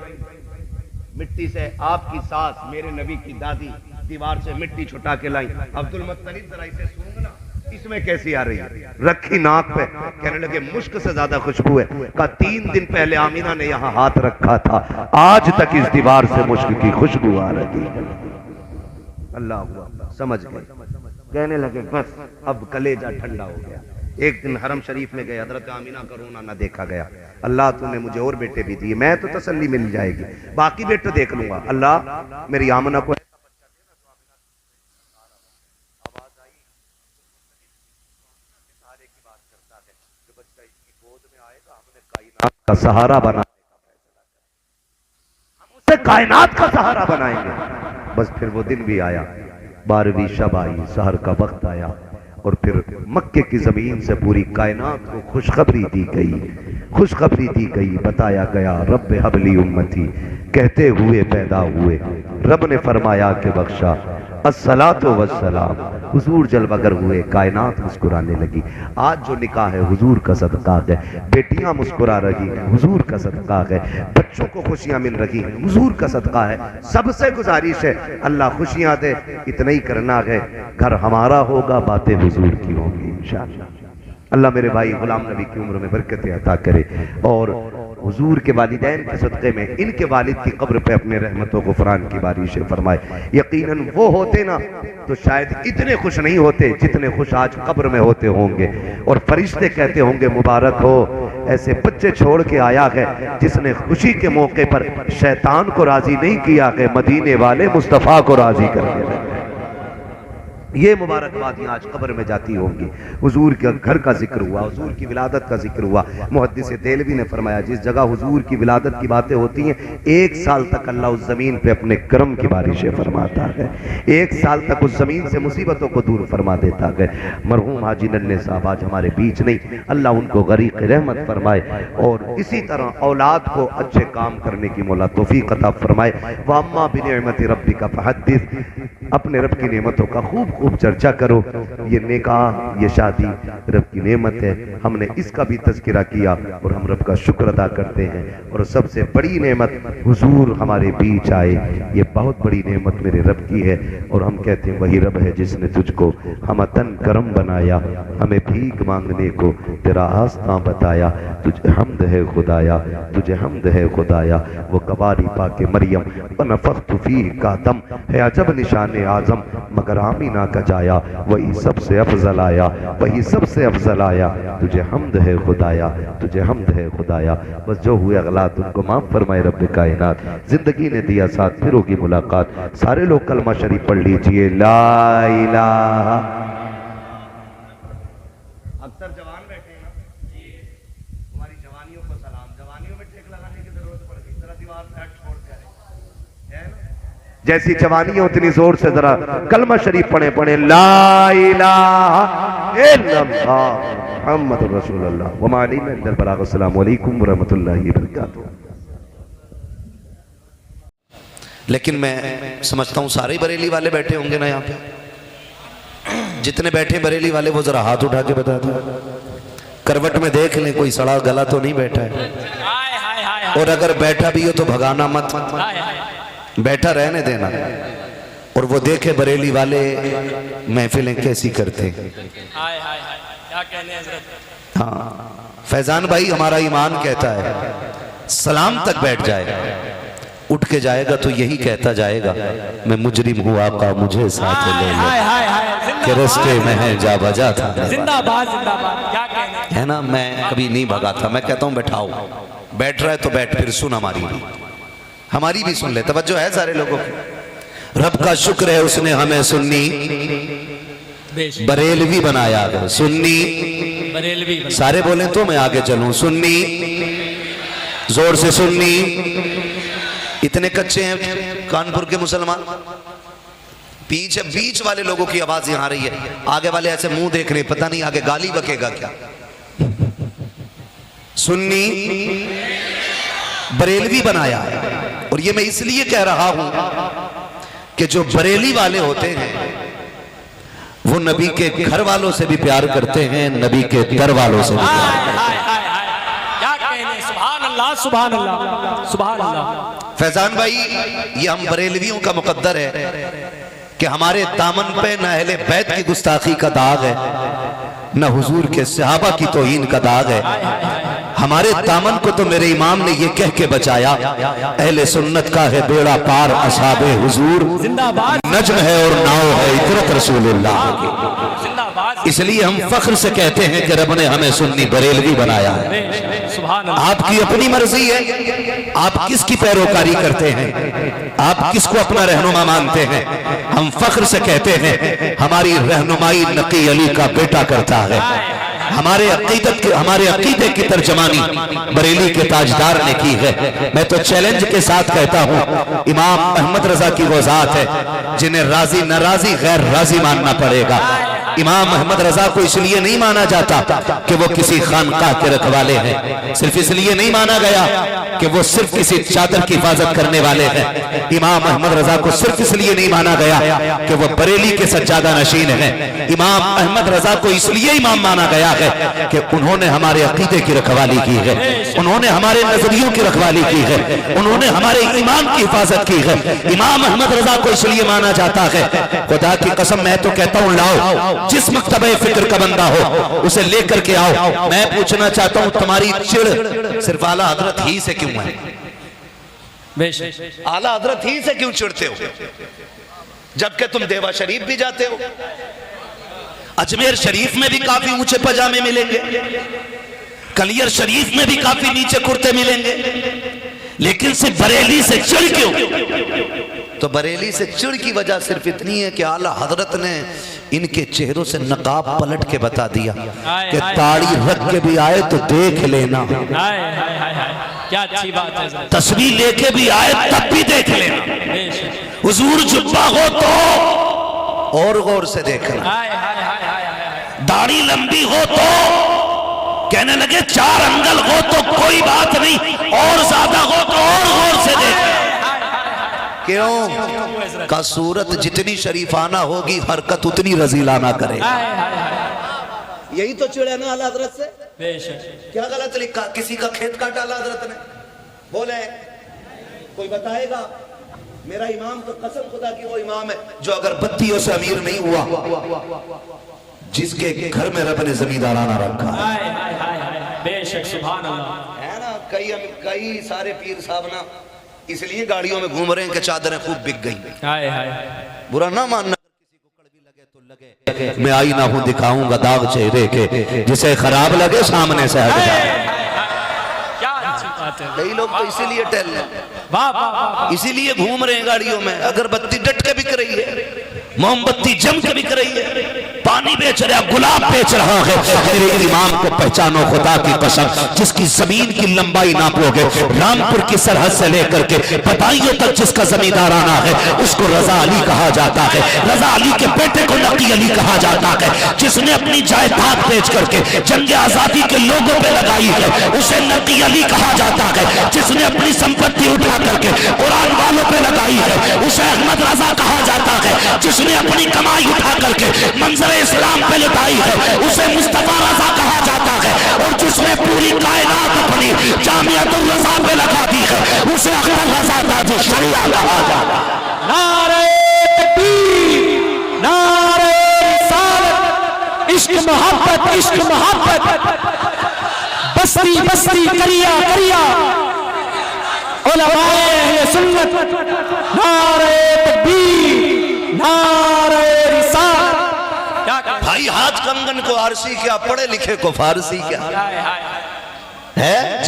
मिट्टी से आपकी सास मेरे नबी की दादी दीवार से मिट्टी छुटा के लाई। अब्दुल मुत्तलिब जरा इसे सूंघना, इसमें कैसी आ रही है? रखी नाक पे, कहने लगे मुश्क से ज्यादा खुशबू है। कहा 3 दिन पहले आमीना ने यहाँ हाथ रखा था, आज तक इस दीवार से मुश्क की खुशबू आ रही है। अल्लाह हुआ, समझ गए। कहने लगे बस अब कलेजा ठंडा हो गया। एक दिन हरम शरीफ में गए, हजरत आमीना का रोना ना देखा गया। अल्लाह तूने मुझे और बेटे भी दिए, मैं तो तसल्ली मिल जाएगी, बाकी बेटे देख लूंगा। अल्लाह मेरी आमना को का सहारा बना, हम उसे कायनात का सहारा बनाएंगे। बस फिर वो दिन भी आया, 12वीं शब आई, सहर का वक्त आया और फिर मक्के की जमीन से पूरी कायनात को खुशखबरी दी गई, खुशखबरी दी गई। बताया गया रब हबली उम्मती, कहते हुए पैदा हुए, रब ने फरमाया कि बख्शा, अस्सलातु वस्सलाम, हुजूर जलवगर हुए, कायनात मुस्कुराने लगी। आज जो निकाह है हुजूर का सदका है, बेटियां मुस्कुरा रही हैं हुजूर का सदका है, बच्चों को खुशियां मिल रही हैं हुजूर का सदका है। सबसे गुजारिश है अल्लाह खुशियां दे, इतना ही करना है, घर हमारा होगा, बातें हुजूर की होंगी इंशाअल्लाह। अल्लाह मेरे भाई गुलाम नबी की उम्र में बरकत अता करे और हुजूर के वालिदैन के सदक़े में इनके वालिद की कब्र पे अपने रहमतों गुफरान की बारिशें फरमाए। यकीनन वो होते ना तो शायद इतने खुश नहीं होते जितने खुश आज कब्र में होते होंगे, और फरिश्ते कहते होंगे मुबारक हो ऐसे बच्चे छोड़ के आया है जिसने खुशी के मौके पर शैतान को राजी नहीं किया है, मदीने वाले मुस्तफ़ा को राजी करके। ये मुबारकबादियाँ आज कब्र में जाती होंगी। हुजूर के घर का जिक्र हुआ, हुजूर की विलादत का जिक्र हुआ। मुहद्दिस देलवी ने फरमाया जिस जगह हुजूर की विलादत की बातें होती हैं 1 साल तक अल्लाह उस जमीन पे अपने करम की बारिशें फरमाता है, 1 साल तक उस जमीन से मुसीबतों को दूर फरमा देता है। मरहूम हाजी नन्हे साहब आज हमारे बीच नहीं, अल्लाह उनको गरीक रहमत फरमाए और इसी तरह औलाद को अच्छे काम करने की मौला तौफीक अता फरमाए। वअम्मा बिनिअमति रब्बिका फहद्दिस, अपने रब की नेमतों का खूब चर्चा करो। ये निकाह, ये शादी रब की नेमत है, हमने इसका भी तज़किरा किया और हम रब का शुक्र अदा करते हैं। और सबसे बड़ी नेमत हुजूर हमारे बीच आए, ये बहुत बड़ी नेमत मेरे रब की है। और हम कहते हैं वही रब है जिसने तुझको हम तन करम बनाया, हमें भीख मांगने को तेरा आस्था बताया। तुझे हमद है खुदाया, तुझे हमद है खुदाया। वो कबारी पाके मरियम वनफ़ख़्तु फ़ीह का दम है अजब निशान आज़म, मगर आमीना का जाया वही सबसे अफजल आया, वही सबसे अफजल आया। तुझे हमद है खुदाया, तुझे हमद है खुदाया। बस जो हुए अगलात उनको माफ फरमाए रब कायनात। जिंदगी ने दिया साथ, फिर होगी मुलाकात। सारे लोग कलमा शरीफ पढ़ लीजिए, ला इलाहा। अक्सर जवान बैठे हैं ना, तुम्हारी जवानियों को सलाम। जवानियों में टेक लगाने की जरूरत पड़ गई, जरा दीवार से हट छोड़ के है ना, जैसी जवानी है उतनी जोर से जरा कलमा शरीफ पढ़े पढ़े, ला इलाहा इल्लल्लाह मुहम्मदुर रसूलुल्लाह व मा अलैना इल्लल बलाग। अस्सलामु अलैकुम व रहमतुल्लाहि व बरकातुहू। लेकिन मैं समझता हूं सारे बरेली वाले बैठे होंगे ना यहाँ पे, जितने बैठे बरेली वाले वो जरा हाथ उठा के बता दो, करवट में देख लें कोई सड़ा गला तो नहीं बैठा है, और अगर बैठा भी हो तो भगाना मत, बैठा रहने देना। और वो देखे बरेली वाले महफिलें कैसी करते हैं। हाँ, फैजान भाई हमारा ईमान कहता है सलाम तक बैठ जाएगा, उठ के जाएगा तो यही कहता जाएगा मैं मुजरिम हूँ आपका, मुझे साथ ले लो के रास्ते में है जा बजा था। जिंदाबाद जिंदाबाद, क्या कहने है ना, मैं कभी नहीं भगा था। मैं कहता हूँ बैठाओ, बैठ रहा है तो बैठ, फिर सुन हमारी भी सुन ले। तवज्जो है सारे लोगों की। रब का शुक्र है उसने हमें सुन्नी बरेलवी बनाया है। सुन्नी बरेलवी सारे बोले तो मैं आगे चलूं। सुन्नी, जोर से सुन्नी। इतने कच्चे हैं कानपुर के मुसलमान, पीछे बीच वाले लोगों की आवाज यहां आ रही है, आगे वाले ऐसे मुंह देख रहे, पता नहीं आगे गाली बकेगा क्या। सुन्नी बरेलवी बनाया है, और ये मैं इसलिए कह रहा हूं कि जो बरेली वाले होते हैं वो नबी के घर वालों से भी प्यार करते हैं, नबी के दर वालों से भी प्यार। क्या कहने, सुभान अल्लाह सुभान अल्लाह सुभान अल्लाह। फैजान भाई, ये हम बरेलवियों का मुकद्दर है कि हमारे दामन पे न अहले बैत की गुस्ताखी का दाग है, न हुजूर के सहाबा की तौहीन का दाग है। हमारे दामन को तो मेरे इमाम ने ये कह के बचाया, अहले सुन्नत का है बेड़ा पार, असहाबे हुजूर नज्म है और नाव है इतरत रसूलुल्लाह की। इसलिए हम फख्र से कहते हैं कि रब ने हमें सुन्नी बरेलवी बनाया है। आपकी अपनी मर्जी है, आप किसकी पैरोकारी करते हैं, आप किसको अपना रहनुमा मानते हैं। हम फख्र से कहते हैं हमारी रहनुमाई नकी अली का बेटा करता है। हमारे अकीदे की तर्जमानी बरेली के ताजदार ने की है। मैं तो चैलेंज के साथ कहता हूँ, इमाम अहमद रजा की वो जात है जिन्हें राजी नाराजी गैर राजी मानना पड़ेगा। इमाम अहमद रजा को इसलिए नहीं माना जाता कि वो किसी खानकाह के रखवाले हैं, सिर्फ इसलिए नहीं माना गया कि वो सिर्फ किसी चादर की हिफाजत करने वाले हैं। इमाम अहमद रजा को सिर्फ इसलिए नहीं माना गया कि वो बरेली के सज्जादा नशीन हैं। इमाम अहमद रजा को इसलिए इमाम माना गया है कि उन्होंने हमारे अकीदे की रखवाली की है, उन्होंने हमारे नजरियों की रखवाली की है, उन्होंने हमारे ईमान की हिफाजत की है। इमाम अहमद रजा को इसलिए माना जाता है, खुदा की कसम मैं तो कहता हूँ लाओ जिस मकतबे फिक्र का बंदा हो उसे लेकर के आओ। मैं पूछना चाहता हूँ तुम्हारी चिढ़ सिर्फ आला हजरत ही से क्यों है? आला हजरत ही से क्यों चिढ़ते हो, जबकि तुम देवा शरीफ भी जाते हो? अजमेर शरीफ में भी काफी ऊंचे पजामे मिलेंगे, कलियर शरीफ में भी काफी नीचे कुर्ते मिलेंगे, लेकिन सिर्फ बरेली से चिढ़ क्यों? तो बरेली से चिढ़ की वजह सिर्फ इतनी है कि आला हजरत ने इनके चेहरों से नकाब पलट के बता दिया कि ताड़ी रख के भी आए तो देख लेना, क्या अच्छी बात है, तस्वीर लेके भी आए तब भी देख लेना, हुजूर जुब्बा हो तो और गौर से देखना, दाढ़ी लंबी हो तो कहने लगे 4 अंगल हो तो कोई बात नहीं, और ज्यादा हो तो और गौर से देखना। क्यों? का सूरत जितनी शरीफाना होगी हरकत उतनी रजीलाना करे। यही तो चिड़ा ना आला हजरत से। क्या गलत लिखा? किसी का खेत काटा आला हजरत ने? बोले कोई बताएगा? मेरा इमाम तो कसम खुदा की वो इमाम है जो अगर बत्तियों से अमीर नहीं हुआ, जिसके घर में रब ने जमींदाराना रखा है। बेशक सुभान अल्लाह। है ना, कई सारे पीर साहब ना इसलिए गाड़ियों में घूम रहे हैं कि चादरें खूब बिक गई। बुरा ना मानना, किसी को कड़वी लगे तो लगे, मैं आईना हूं दिखाऊंगा दाग चेहरे के, जिसे खराब लगे सामने से हट जाए। कई लोग तो इसीलिए टहल रहे, इसीलिए घूम रहे हैं गाड़ियों में। अगरबत्ती डट के बिक रही है, मोमबत्ती जम के बिक रही है, पानी बेच रहा, गुलाब बेच रहा है। मेरे इमाम को पहचानो खुदा की कसम, जिसकी जमीन की लंबाई नापोगे रामपुर की सरहद से लेकर के बदायूं तक जिसका जमींदाराना है उसको रजा अली कहा जाता है। रजा अली के बेटे को नकी अली कहा जाता है। जिसने अपनी जायदाद बेच करके जंग आजादी के लोगों पे लगाई है उसे नकी अली कहा जाता है। जिसने अपनी संपत्ति उठा करके कुरान वालों पे लगाई है उसे अहमद रजा कहा जाता है। जिसने अपनी कमाई उठा करके मंजर इस्लाम पे लुटाई है उसे मुस्तफा रजा कहा जाता है, और जिसने पूरी कायनात अपनी जामियातुल रजा पे लगा दी है उसे अख्तर रजा ताज शरिया कहा जाता है। नारे तकबीर, नारे रिसालत, इश्क मोहब्बत, बस्ती बस्ती करिया करिया, उलमाए अहले सुन्नत, नारे तकबीर, नारे रिसालत। क्या भाई हाथ कंगन को आरसी क्या, पढ़े लिखे को फारसी क्या है?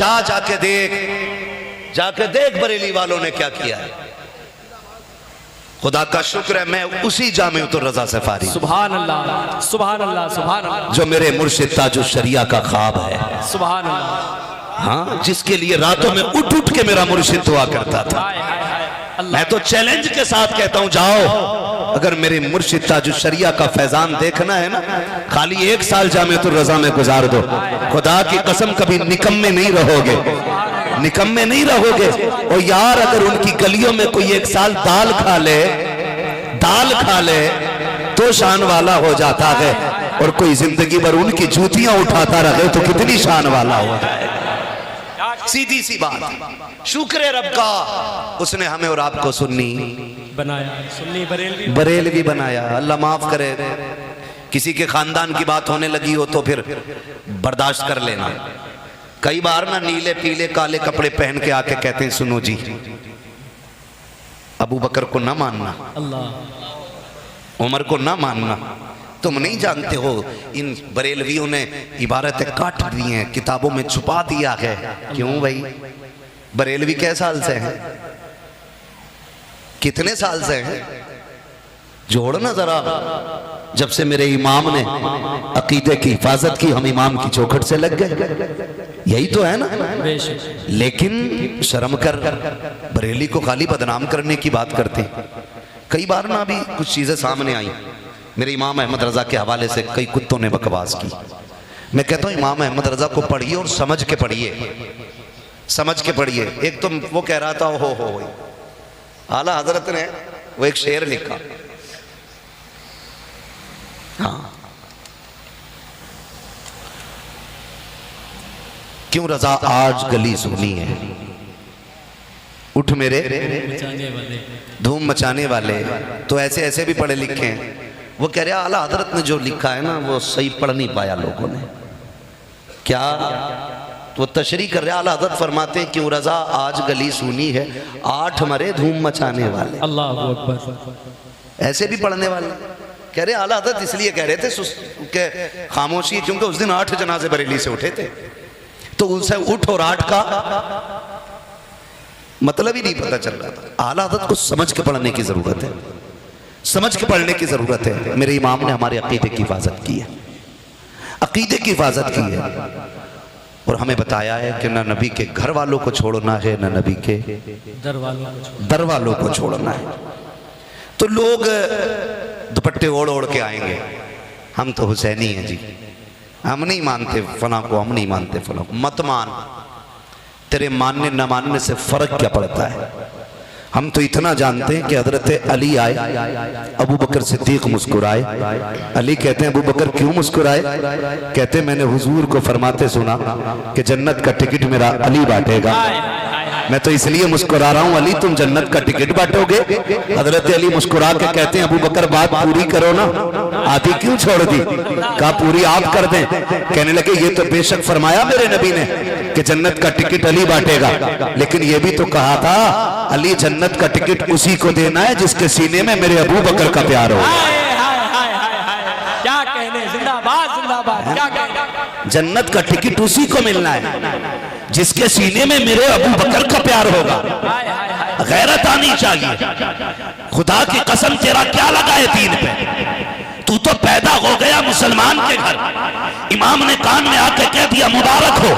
जाके देख बरेली वालों ने क्या किया है। खुदा का शुक्र है मैं उसी जामिअतुर रजा से फारिग, सुभान अल्लाह, सुभान अल्लाह, सुभान अल्लाह, जो मेरे मुर्शिद ताजुल शरिया का ख्वाब है। सुभान अल्लाह। हाँ, जिसके लिए रातों में उठ उठ के मेरा मुर्शिद दुआ करता था। मैं तो चैलेंज के साथ कहता हूं, जाओ अगर मेरे मुर्शिद ताजुल शरिया का फैजान देखना है ना, खाली 1 साल जामिअतुर रजा में गुजार दो, खुदा की कसम कभी निकम्मे नहीं रहोगे, निकम्मे नहीं रहोगे। और यार अगर उनकी गलियों में कोई 1 साल दाल खा ले तो शान वाला हो जाता है, और कोई जिंदगी भर उनकी जूतियां उठाता रहे तो कितनी शान वाला हो जाएगा। सीधी सी बात। शुक्र है रब का, उसने हमें और आपको सुन्नी बनाया, सुन्नी बरेलवी बनाया। अल्लाह माफ करे, किसी के खानदान की बात होने लगी हो तो फिर बर्दाश्त कर लेना। कई बार ना नीले पीले काले कपड़े पहन के आके कहते हैं, सुनो जी अबू बकर को ना मानना, अल्लाह, उमर को ना मानना, तुम नहीं जानते हो इन बरेलवियों ने इबारतें काट दी हैं, किताबों में छुपा दिया है। क्यों भाई? बरेलवी कै साल से हैं, कितने साल से हैं? जोड़ना जरा। जब से मेरे इमाम ने अकीदे की हिफाजत की, हम इमाम की चौखट से लग गए, यही तो है ना। लेकिन शर्म कर बरेली को खाली बदनाम करने की बात करते। कई बार ना अभी कुछ चीजें सामने आई, मेरे इमाम अहमद रजा के हवाले से कई कुत्तों ने बकवास की। मैं कहता हूँ इमाम अहमद रजा को पढ़िए और समझ के पढ़िए, समझ के पढ़िए। एक तो वो कह रहा था, हो आला हजरत ने वो एक शेर लिखा, हाँ, क्यों रजा आज गली सुनी है, उठ मेरे धूम मचाने वाले। तो ऐसे ऐसे भी पढ़े लिखे हैं। वो कह रहे आला हजरत ने जो लिखा है ना वो सही पढ़ नहीं पाया लोगों ने। क्या? तो तशरी कर रहे, आला हजरत फरमाते हैं क्यों रजा आज गली सुनी है, 8 मरे धूम मचाने वाले। अल्लाह अकबर। ऐसे भी पढ़ने वाले कह रहे आला हजरत इसलिए कह रहे थे खामोशी, क्योंकि उस दिन 8 जनाजे बरेली से उठे थे, तो उनसे उठ और 8 का मतलब ही नहीं पता चल रहा था। आला हजरत को समझ के पढ़ने की जरूरत है, समझ के पढ़ने की जरूरत है। मेरे इमाम ने हमारे अकीदे की हिफाजत की है, अकीदे की हिफाजत की है, और हमें बताया है कि ना नबी के घर वालों को छोड़ना है, ना नबी के दर वालों को छोड़ना है। तो लोग दुपट्टे ओढ़ ओढ़ के आएंगे, हम तो हुसैनी हैं जी, हम नहीं मानते फला को, हम नहीं मानते फला को। मत मान, तेरे मानने न मानने से फर्क क्या पड़ता है। हम तो इतना जानते हैं कि हजरत अली आए, अबू बकर सिद्दीक मुस्कुराए। अली कहते हैं अबू बकर क्यों मुस्कुराए? कहते मैंने हुजूर को फरमाते सुना कि जन्नत का टिकट मेरा अली बांटेगा, मैं तो इसलिए मुस्कुरा रहा हूं। अली तुम जन्नत का टिकट बांटोगे? हजरत अली मुस्कुरा के कहते हैं अबू बकर बात पूरी करो ना, आधी क्यों छोड़ दी? कहा पूरी आप कर दें। कहने लगे ये तो बेशक फरमाया मेरे नबी ने कि जन्नत का टिकट अली बांटेगा, लेकिन ये भी तो कहा था अली जन्नत का टिकट उसी को देना है जिसके सीने में मेरे अबू बकर का प्यार हो। क्या कहने, जिंदाबाद जिंदाबाद, क्या कहने। जन्नत का टिकट उसी को मिलना है जिसके सीने में मेरे अबू बकर का प्यार होगा। गैरत आनी चाहिए। खुदा की कसम तेरा क्या लगा है दीन पे? तू तो पैदा हो गया मुसलमान के घर, इमाम ने कान में आके कह दिया मुबारक हो,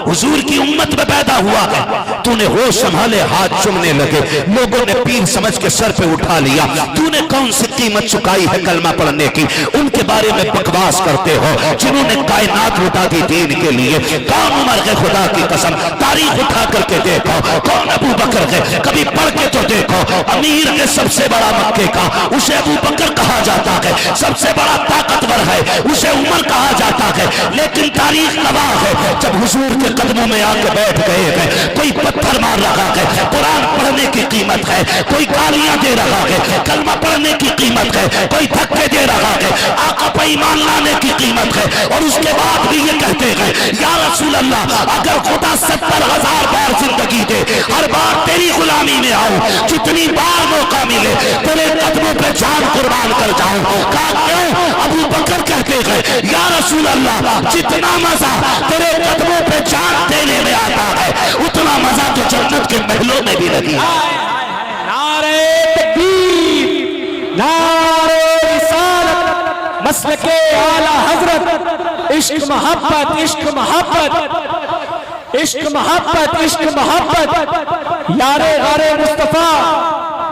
हुजूर की उम्मत में पैदा हुआ है। तूने होश संभाले, हाथ चुमने लगे, लोगों ने पीर समझ के सर पे उठा लिया। तूने कौन सी कीमत चुकाई है कलमा पढ़ने की? उनके बारे में बकवास करते हो जिन्होंने कायनात लुटा दी दीन के लिए। कौन उमर के खुदा की कसम, तारीख उठा करके देखो, कौन अबू बकर है, कभी पढ़ के तो देखो। अमीर है सबसे बड़ा मक्के का, उसे अबू बकर कहा जाता है। सबसे बड़ा ताकतवर है, उसे उमर कहा जाता है। लेकिन तारीख गवाह है, जब हुजूर के कदमों में आके बैठ गए हैं, कोई पत्थर मार रहा है, कुरान पढ़ने की कीमत है, कोई गालियां दे रहा है, कलमा पढ़ने की कीमत है, कोई धक्के दे रहा है, आका पर ईमान लाने की कीमत है। और उसके बाद भी ये कहते हैं, या रसूल अल्लाह, अगर खुदा 70,000 बार जिंदगी दे, हर बार तेरी गुलामी में आऊं, जितनी बार मौका मिले तेरे कदमों पे जान कुर्बान कर जाऊं। कहा क्यों? अबू बकर कहते हैं, या रसूल अल्लाह, जितना मजा तेरे कदमों पे जान देने में आता है, उतना मजा तो जन्नत के महलों में भी नहीं है। नारे तकबीर, नारे रिसालत, मसलके आला हजरत, इश्क मोहब्बत, इश्क मोहब्बत, इश्क मोहब्बत, इश्क मोहब्बत, यारे गारे मुस्तफा,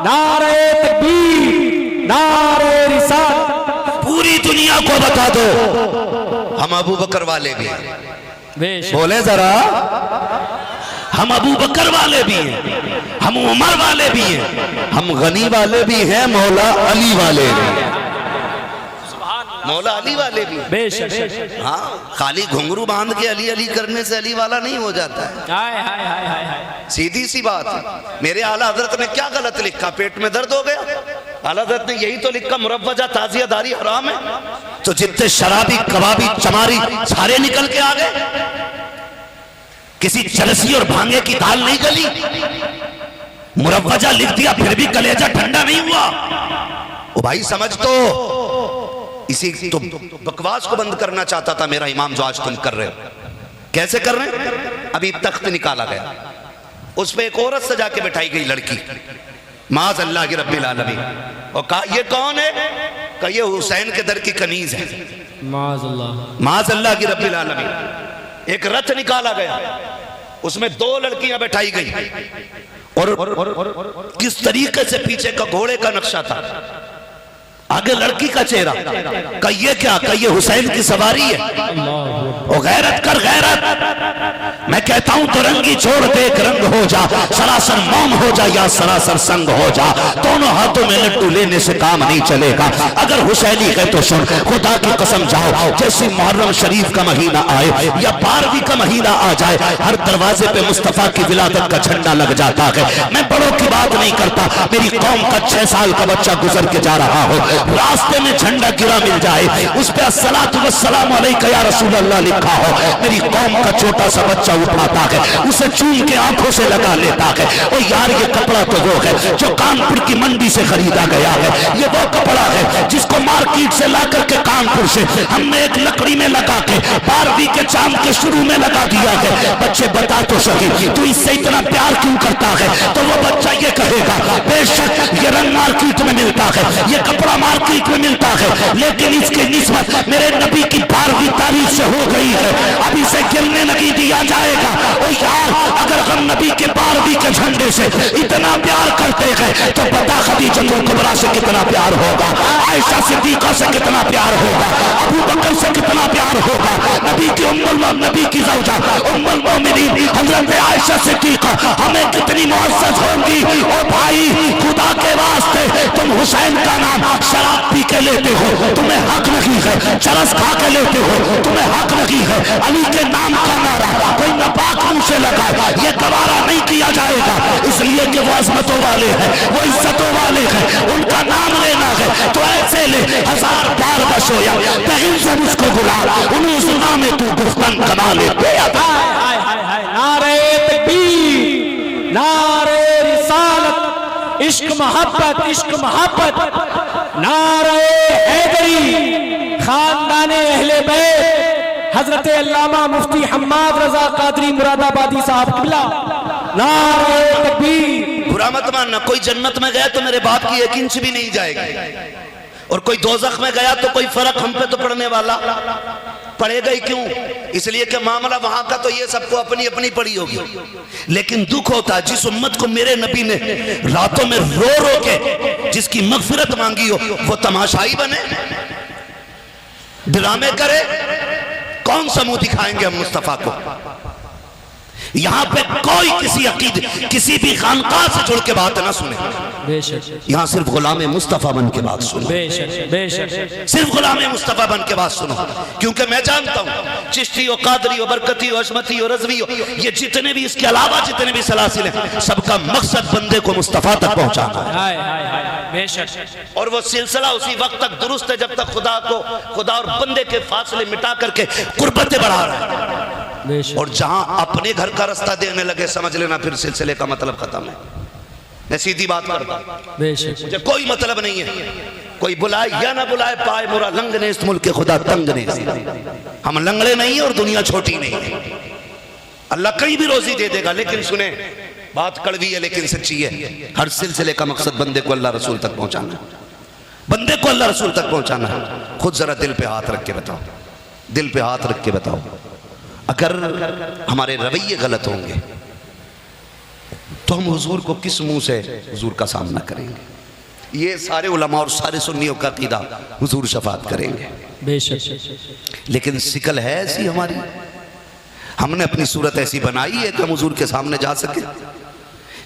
नारे तकबीर, नारे रिसालत। पूरी दुनिया को बता दो हम अबू बकर वाले भी हैं। बेशक बोले जरा, हम अबू बकर वाले भी हैं, हम उमर वाले भी हैं, हम गनी वाले भी हैं, मौला अली वाले भी हैं। मौला अली वाले भी हैं। बेशक हाँ, खाली घुंघरू बांध के अली अली करने से अली वाला नहीं हो जाता है। हाय हाय हाय हाय हाय। सीधी सी बात है। मेरे आला हजरत ने क्या गलत लिखा? पेट में दर्द हो गया, आला हजरत ने यही तो लिखा, मुरव्वजा ताजियादारी हराम है। तो जितने शराबी कबाबी चमारी सारे निकल के आ गए। किसी चरसी और भांगे की दाल नहीं गली। मुरव्वजा लिख दिया फिर भी कलेजा ठंडा नहीं हुआ। ओ भाई समझ तो, इसी तो बकवास को बंद करना चाहता था मेरा इमाम, जो आज तुम कर रहे हो। कैसे कर रहे हैं? अभी तख्त निकाला गया, उस पे एक औरत सजा के बैठाई गई लड़की, माज अल्लाह की रब्बिल आलमीन। और कहा ये कौन है? कहा ये हुसैन के दर की कनीज है। माज अल्लाह की रब्बिल आलमीन। एक रथ निकाला गया, उसमें 2 लड़कियां बैठाई गई, और किस तरीके से पीछे का घोड़े का नक्शा था, आगे लड़की का चेहरा। कहिए क्या? कहिए हुसैन की सवारी है। ओ गैरत कर गैरत। मैं कहता हूं तो रंगी छोड़ देख रंग हो जा, सरासर मौम हो जा या सरासर संग हो जा, दोनों हाथों में लड्डू लेने से काम नहीं चलेगा। अगर हुसैनी है तो सुन, खुदा की कसम जाओ, जैसे मुहर्रम शरीफ का महीना आए या 12वीं का महीना आ जाए, हर दरवाजे पे मुस्तफा की विलादत का झंडा लग जाता है। मैं बड़ों की बात नहीं करता, मेरी कौम का 6 साल का बच्चा गुजर के जा रहा हो, रास्ते में झंडा गिरा मिल जाए, उस पे अस्सलातु वस्सलाम अलैका या रसूल अल्लाह लिखा हो, मेरी कौम का छोटा सा बच्चा उठाता है, उसे चूम के आंखों से लगा लेता है। ओ यार, ये कपड़ा तो वो है जो कानपुर की मंडी से खरीदा गया है। ये वो कपड़ा है जिसको मार्केट से ला करके कानपुर से हमने एक लकड़ी में लगा के 12वीं के चांद के शुरू में लगा दिया है। बच्चे बता तो सके तू इससे इतना प्यार क्यों करता है? तो वो बच्चा ये कहेगा, बेशक ये रंग मार्केट में मिलता है, ये कपड़ा मार्केट में मिलता है, लेकिन इसकी निस्बत मेरे नबी की 12वीं तारीख से हो गई है, अब इसे गिरने नहीं दिया जाएगा। ओ यार, अगर हम नबी के 12वीं के झंडे से इतना प्यार करते हैं तो बता खदीजतुल कुबरा से कितना प्यार होगा, आयशा सिद्दीका से कितना प्यार होगा, अबू बकर से कितना प्यार होगा, नबी की ज़ौजा उम्मुल मोमिनीन हज़रत आयशा सिद्दीका हमें कितनी मुअज़्ज़ज़ होंगी। ओ भाई, खुदा के वास्ते तुम हुसैन का नाम शराब पी के लेते हो, तुम्हें हक नहीं है, चरस खा के लेते हो, तुम्हें हक नहीं है, अली के नाम का नारा कोई नापाक मुंह से लगा, ये गवारा नहीं किया जाएगा, इसलिए कि वो अज़मतों वाले हैं, वो इज्जतों वाले हैं, उनका नाम लेना है तो ऐसे ले 1000 बार बशोया तहिल से मुझको बुला, उन्हें सुना में तू गुफ्तन कमा ले। नारे तकबीर, नारे रिसालत, इश्क मोहब्बत, इश्क मोहब्बत, नारे हैदरी, खानदाने अहले बैत, हजरत अल्लामा मुफ्ती हम्माद रजा कादरी मुरादाबादी साहब किबला, नारे तकबीर। बुरा मत मानना, कोई जन्नत में गया तो मेरे बाप की 1 इंच भी नहीं जाएगी, और कोई दोज़ख में गया तो कोई फर्क हम पे तो पड़ने वाला पड़ेगा ही क्यों? इसलिए कि मामला वहां का तो ये सबको अपनी अपनी पड़ी होगी, लेकिन दुख होता है जिस उम्मत को मेरे नबी ने रातों में रो रो के जिसकी मगफिरत मांगी हो, वो तमाशाई बने, ड्रामे करे। कौन सा मुंह दिखाएंगे हम मुस्तफा को? यहाँ पे कोई किसी अकीद किसी भी खानकाह से जुड़ के बात ना सुने। बेशक यहाँ सिर्फ गुलाम मुस्तफ़ा बन के बात सुनो। बेशक बेशक सिर्फ गुलाम मुस्तफ़ा बन के बात सुनो, क्योंकि मैं जानता हूँ चिश्ती हो, कादरी हो, बरकती हो, अजमती हो, रज़वी हो, ये जितने भी इसके अलावा जितने भी सलासिल हैं, सबका मकसद बंदे को मुस्तफ़ा तक पहुँचाना है। हाय हाय हाय बेशक। और वो सिलसिला उसी वक्त तक दुरुस्त है जब तक खुदा और बंदे के फासले मिटा करके कुर्बतें बढ़ा रहा है। बेशक। और जहां अपने घर का रास्ता देने लगे, समझ लेना फिर सिलसिले का मतलब खत्म है। मैं सीधी बात करता हूं, बेशक। मुझे कोई मतलब नहीं है कोई बुलाए या ना बुलाए, पाए मुरा लंग ने इस मुल्क के खुदा तंग ने। हम लंगड़े नहीं है और दुनिया छोटी नहीं है। अल्लाह कहीं भी रोजी दे देगा, लेकिन सुने बात कड़वी है लेकिन सच्ची है। हर सिलसिले का मकसद बंदे को अल्लाह रसूल तक पहुंचाना है, बंदे को अल्लाह रसूल तक पहुंचाना है। खुद जरा दिल पे हाथ रख के बताओ, दिल पे हाथ रख के बताओ, अगर हमारे रवैये गलत होंगे तो हम हुजूर को किस मुंह से हुजूर का सामना करेंगे। ये सारे उलमा और सारे सुन्नियों का अकीदा, हुजूर शफात करेंगे। बेशक। लेकिन सिकल है ऐसी हमारी, हमने अपनी सूरत ऐसी बनाई है कि हम हुजूर के सामने जा सके।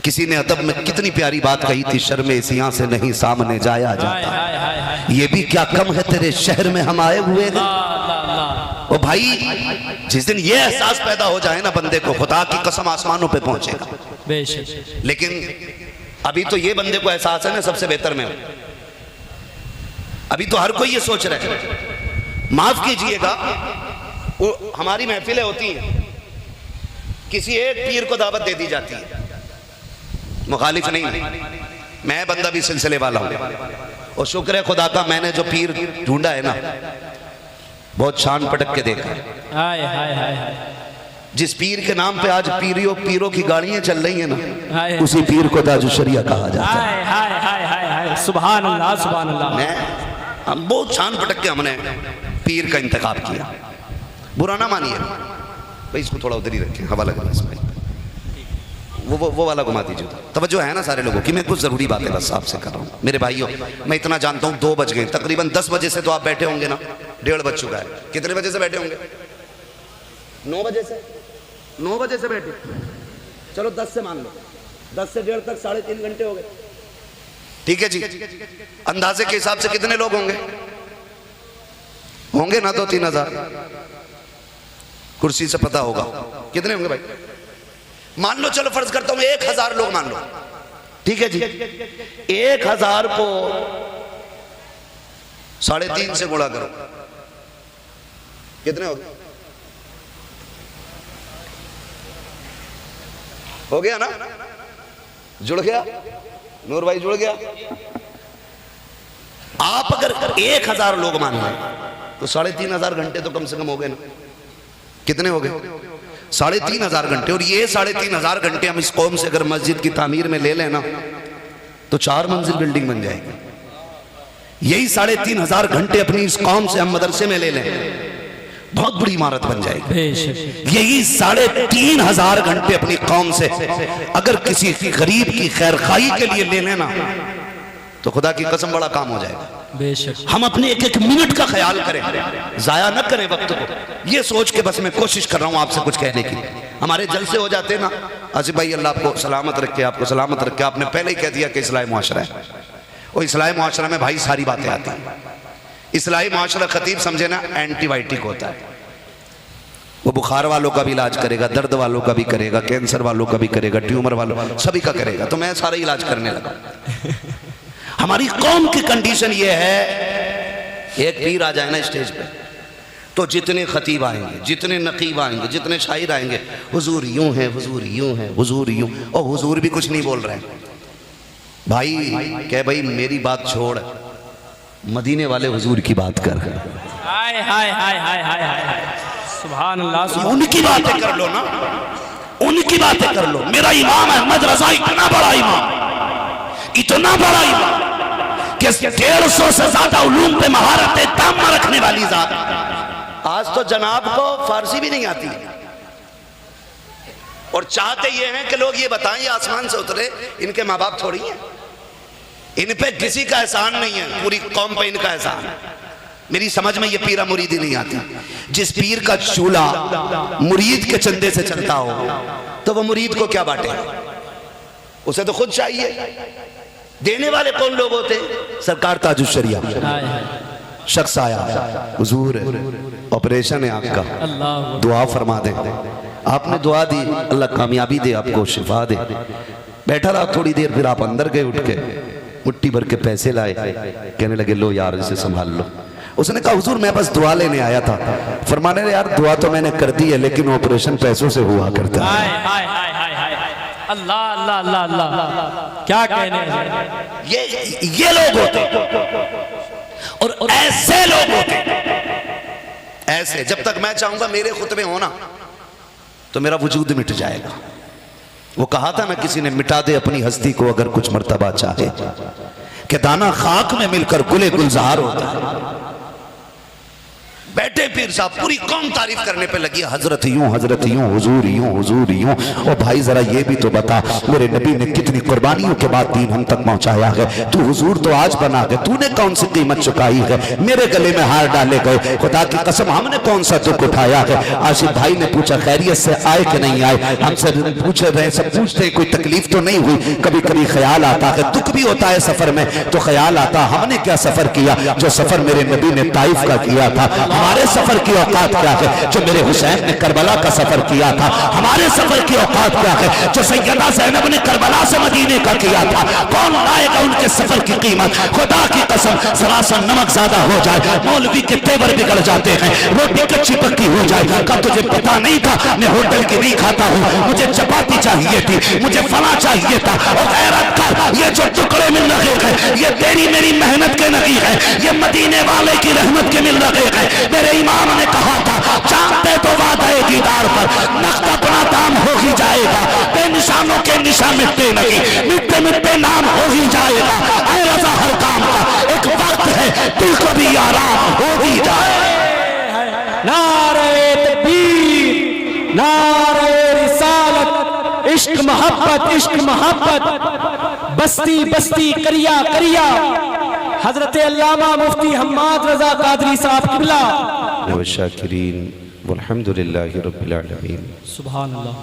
किसी ने अदब में कितनी प्यारी बात कही थी, शर्मे सियां से नहीं सामने जाया जाता, ये भी क्या कम है तेरे शहर में हम आए हुए हैं। ओ भाई, जिस दिन ये एहसास पैदा हो जाए ना बंदे को, खुदा की कसम आसमानों पे पहुंचेगा। बेशक। लेकिन अभी तो ये बंदे को एहसास है ना सबसे बेहतर में, अभी तो हर कोई ये सोच रहा है। माफ कीजिएगा, वो हमारी महफिलें होती हैं, किसी एक पीर को दावत दे दी जाती है, मुखालिफ नहीं, मैं बंदा भी सिलसिले वाला हूं, और शुक्र है खुदा का मैंने जो पीर ढूंढा है ना, बहुत शान पटक के देखा। हाय हाय हाय हाय। जिस पीर के नाम पे आज पीरों की गाड़ियां चल रही हैं ना, हाय। उसी पीर को ताजु शरिया कहा जाता है। हाय हाय हाय हाय हाय। सुभान अल्लाह सुभान अल्लाह। हम बहुत शान पटक के हमने पीर का इंतखाब किया, बुरा ना मानिए भाई, इसको थोड़ा उधर ही रखें, हवा लग रहा है इसमें, वो वाला घुमा दीजिए। तवज्जो है ना सारे लोगों की, मैं कुछ जरूरी बातें बस आपसे कर रहा हूँ। मेरे भाइयों, मैं इतना जानता हूँ 2 बज गए, तकरीबन 10 बजे से तो आप बैठे होंगे ना, 1:30 बज चुका है। कितने बजे से बैठे होंगे? 9 बजे से। 9 बजे से बैठे, चलो 10 से मान लो, 10 से 1:30 तक 3.5 घंटे हो गए। ठीक है जी, अंदाजे के हिसाब से कितने लोग होंगे? होंगे ना 2-3 हजार, कुर्सी से पता होगा कितने होंगे भाई। मान लो, चलो फर्ज करता हूं 1000 लोग मान लो, ठीक है जी। 1000 को 3.5 से गुणा करो, कितने हो गए? हो गया ना? जुड़ गया नूर भाई, जुड़ गया। आप अगर 1000 लोग मान लें तो 3500 घंटे तो कम से कम हो गए ना। कितने हो गए? 3500 घंटे। और ये 3500 घंटे हम इस कौम से अगर मस्जिद की तामीर में ले लेना तो 4 मंजिल बिल्डिंग बन जाएगी। यही 3500 घंटे अपनी इस कौम से हम मदरसे में ले लें, बहुत बड़ी इमारत बन जाएगी। यही 3500 घंटे अपनी कौम से अगर किसी गरीब की खैरखाई के लिए ले लेना तो खुदा की कसम बड़ा काम हो जाएगा। बेशक। हम अपने एक एक मिनट का ख्याल करें, जाया न करें वक्त को। ये सोच के बस मैं कोशिश कर रहा हूं आपसे कुछ कहने की। हमारे जलसे हो जाते ना, आसिफ भाई अल्लाह आपको सलामत रखे, आपको सलामत रखे। आपने पहले ही कह दिया कि इस्लाही मुआशरा है, और इस्लाही मुआशरा में भाई सारी बातें आती हैं। इस्लाही मुआशरा खतीब समझे ना एंटीबायोटिक होता है, वो बुखार वालों का भी इलाज करेगा, दर्द वालों का भी करेगा, कैंसर वालों का भी करेगा, ट्यूमर वालों सभी का करेगा। तो मैं सारा इलाज करने लगा। हमारी कौम की कंडीशन ये है, एक पीर आ जाए ना स्टेज पे तो जितने खतीब आएंगे, जितने नकीब आएंगे, जितने शायर आएंगे, हुजूर यूं है, हुजूर यूं है, हुजूर यूं। और हुजूर भी कुछ नहीं बोल रहे हैं भाई। कह भाई मेरी बात छोड़, मदीने वाले हुजूर की बात कर। हाय हाय हाय हाय हाय हाय। सुभान अल्लाह। उनकी बातें कर लो ना, उनकी बातें कर लो। मेरा इमाम अहमद रजा इतना बड़ा इमाम, इतना बड़ा इमाम कि 150 से ज्यादा उलूम पे महारत ताम रखने वाली जात। आज तो जनाब को फारसी भी नहीं आती, और चाहते ये हैं कि लोग ये बताएं ये आसमान से उतरे। इनके माँ बाप थोड़ी हैं, इन पे किसी का एहसान नहीं है, पूरी कौम पे इनका एहसान है। मेरी समझ में ये पीरा मुरीदी नहीं आती। जिस पीर का चूल्हा मुरीद के चंदे से चलता हो तो वो मुरीद को क्या बांटे? उसे तो खुद चाहिए। देने वाले कौन लोग होते? सरकार ताजुश शरिया। शख्स आया, हुजूर ऑपरेशन है आपका, दुआ फरमा दें। आपने दुआ दी, अल्लाह कामयाबी दे, आपको शिफा दे। बैठा रहा थोड़ी देर, फिर आप अंदर गए, उठ के मुट्ठी भर के पैसे लाए, कहने लगे लो यार इसे संभाल लो। उसने कहा हुजूर मैं बस दुआ लेने आया था। फरमाने लगे यार दुआ तो मैंने कर दी है, लेकिन ऑपरेशन पैसों से हुआ करता है। अल्लाह अल्लाह अल्लाह अल्लाह, क्या कहने हैं। ये लोग होते और ऐसे लोग होते, ऐसे। जब तक मैं चाहूंगा मेरे खुतबे होना तो मेरा वजूद मिट जाएगा। वो कहा था ना किसी ने, मिटा दे अपनी हस्ती को अगर कुछ मर्तबा चाहे, कि दाना खाक में मिलकर गुले गुलजार होता है। बैठे पीर साहब, पूरी कौम तारीफ करने पे लगी, हजरत यूं, हुजूर यूं, हुजूर यूं। और भाई जरा ये भी तो बता, मेरे नबी ने कितनी कुर्बानियों के बाद दीन हम तक पहुंचाया है। तू हुजूर तो आज बना गए, तूने कौन सी कीमत चुकाई है? मेरे गले में हार डाले गए, खुदा की कसम हमने कौन सा दुख उठाया है? आशिफ भाई ने पूछा खैरियत से आए कि नहीं आए? हमसे पूछ रहे, सब पूछते हैं कोई तकलीफ तो नहीं हुई? कभी कभी ख्याल आता है, दुख भी होता है सफर में, तो ख्याल आता हमने क्या सफर किया, जो सफर मेरे नबी ने ताइफ का किया था। हमारे सफर की औकात क्या है, जो मेरे हुसैन ने करबला का सफर किया था। हमारे सफर की औकात क्या है, जो सैयदा ज़ैनब ने करबला से मदीने का किया था। कौन लाएगा उनके सफर की कीमत? खुदा की कसम, जरा सा नमक ज्यादा हो जाए, मौलवी के तेवर बिगड़ जाते हैं। रोटी कच्ची पक्की हो जाए, का तुझे पता नहीं था मैं होटल की नहीं खाता हूँ, मुझे चपाती चाहिए थी, मुझे फला चाहिए था। और गैरत कर, ये जो टुकड़े मिल रहे हैं ये तेरी मेरी मेहनत के नहीं है, ये मदीने वाले की रहमत के मिल रहे हैं। मेरे इमाम ने कहा था, चाहते तो वादा दीदार पर नक्श अपना दाम हो ही जाएगा, बेनिशानों के निशान मिटते नहीं, मिटते मिटते नाम हो ही जाएगा। ऐ रज़ा हर काम का एक वक्त है, दिल को भी आराम हो ही जाए। नारे तकबीर, नारे रिसालत, इश्क मोहब्बत, इश्क मोहब्बत, बस्ती बस्ती करिया करिया। हजरत अल्लामा मुफ्ती हम्माद रजा कादरी साहब किबला शाकिरीन वल्हम्दुलिल्लाहि रब्बिल आलमीन। सुभान अल्लाह।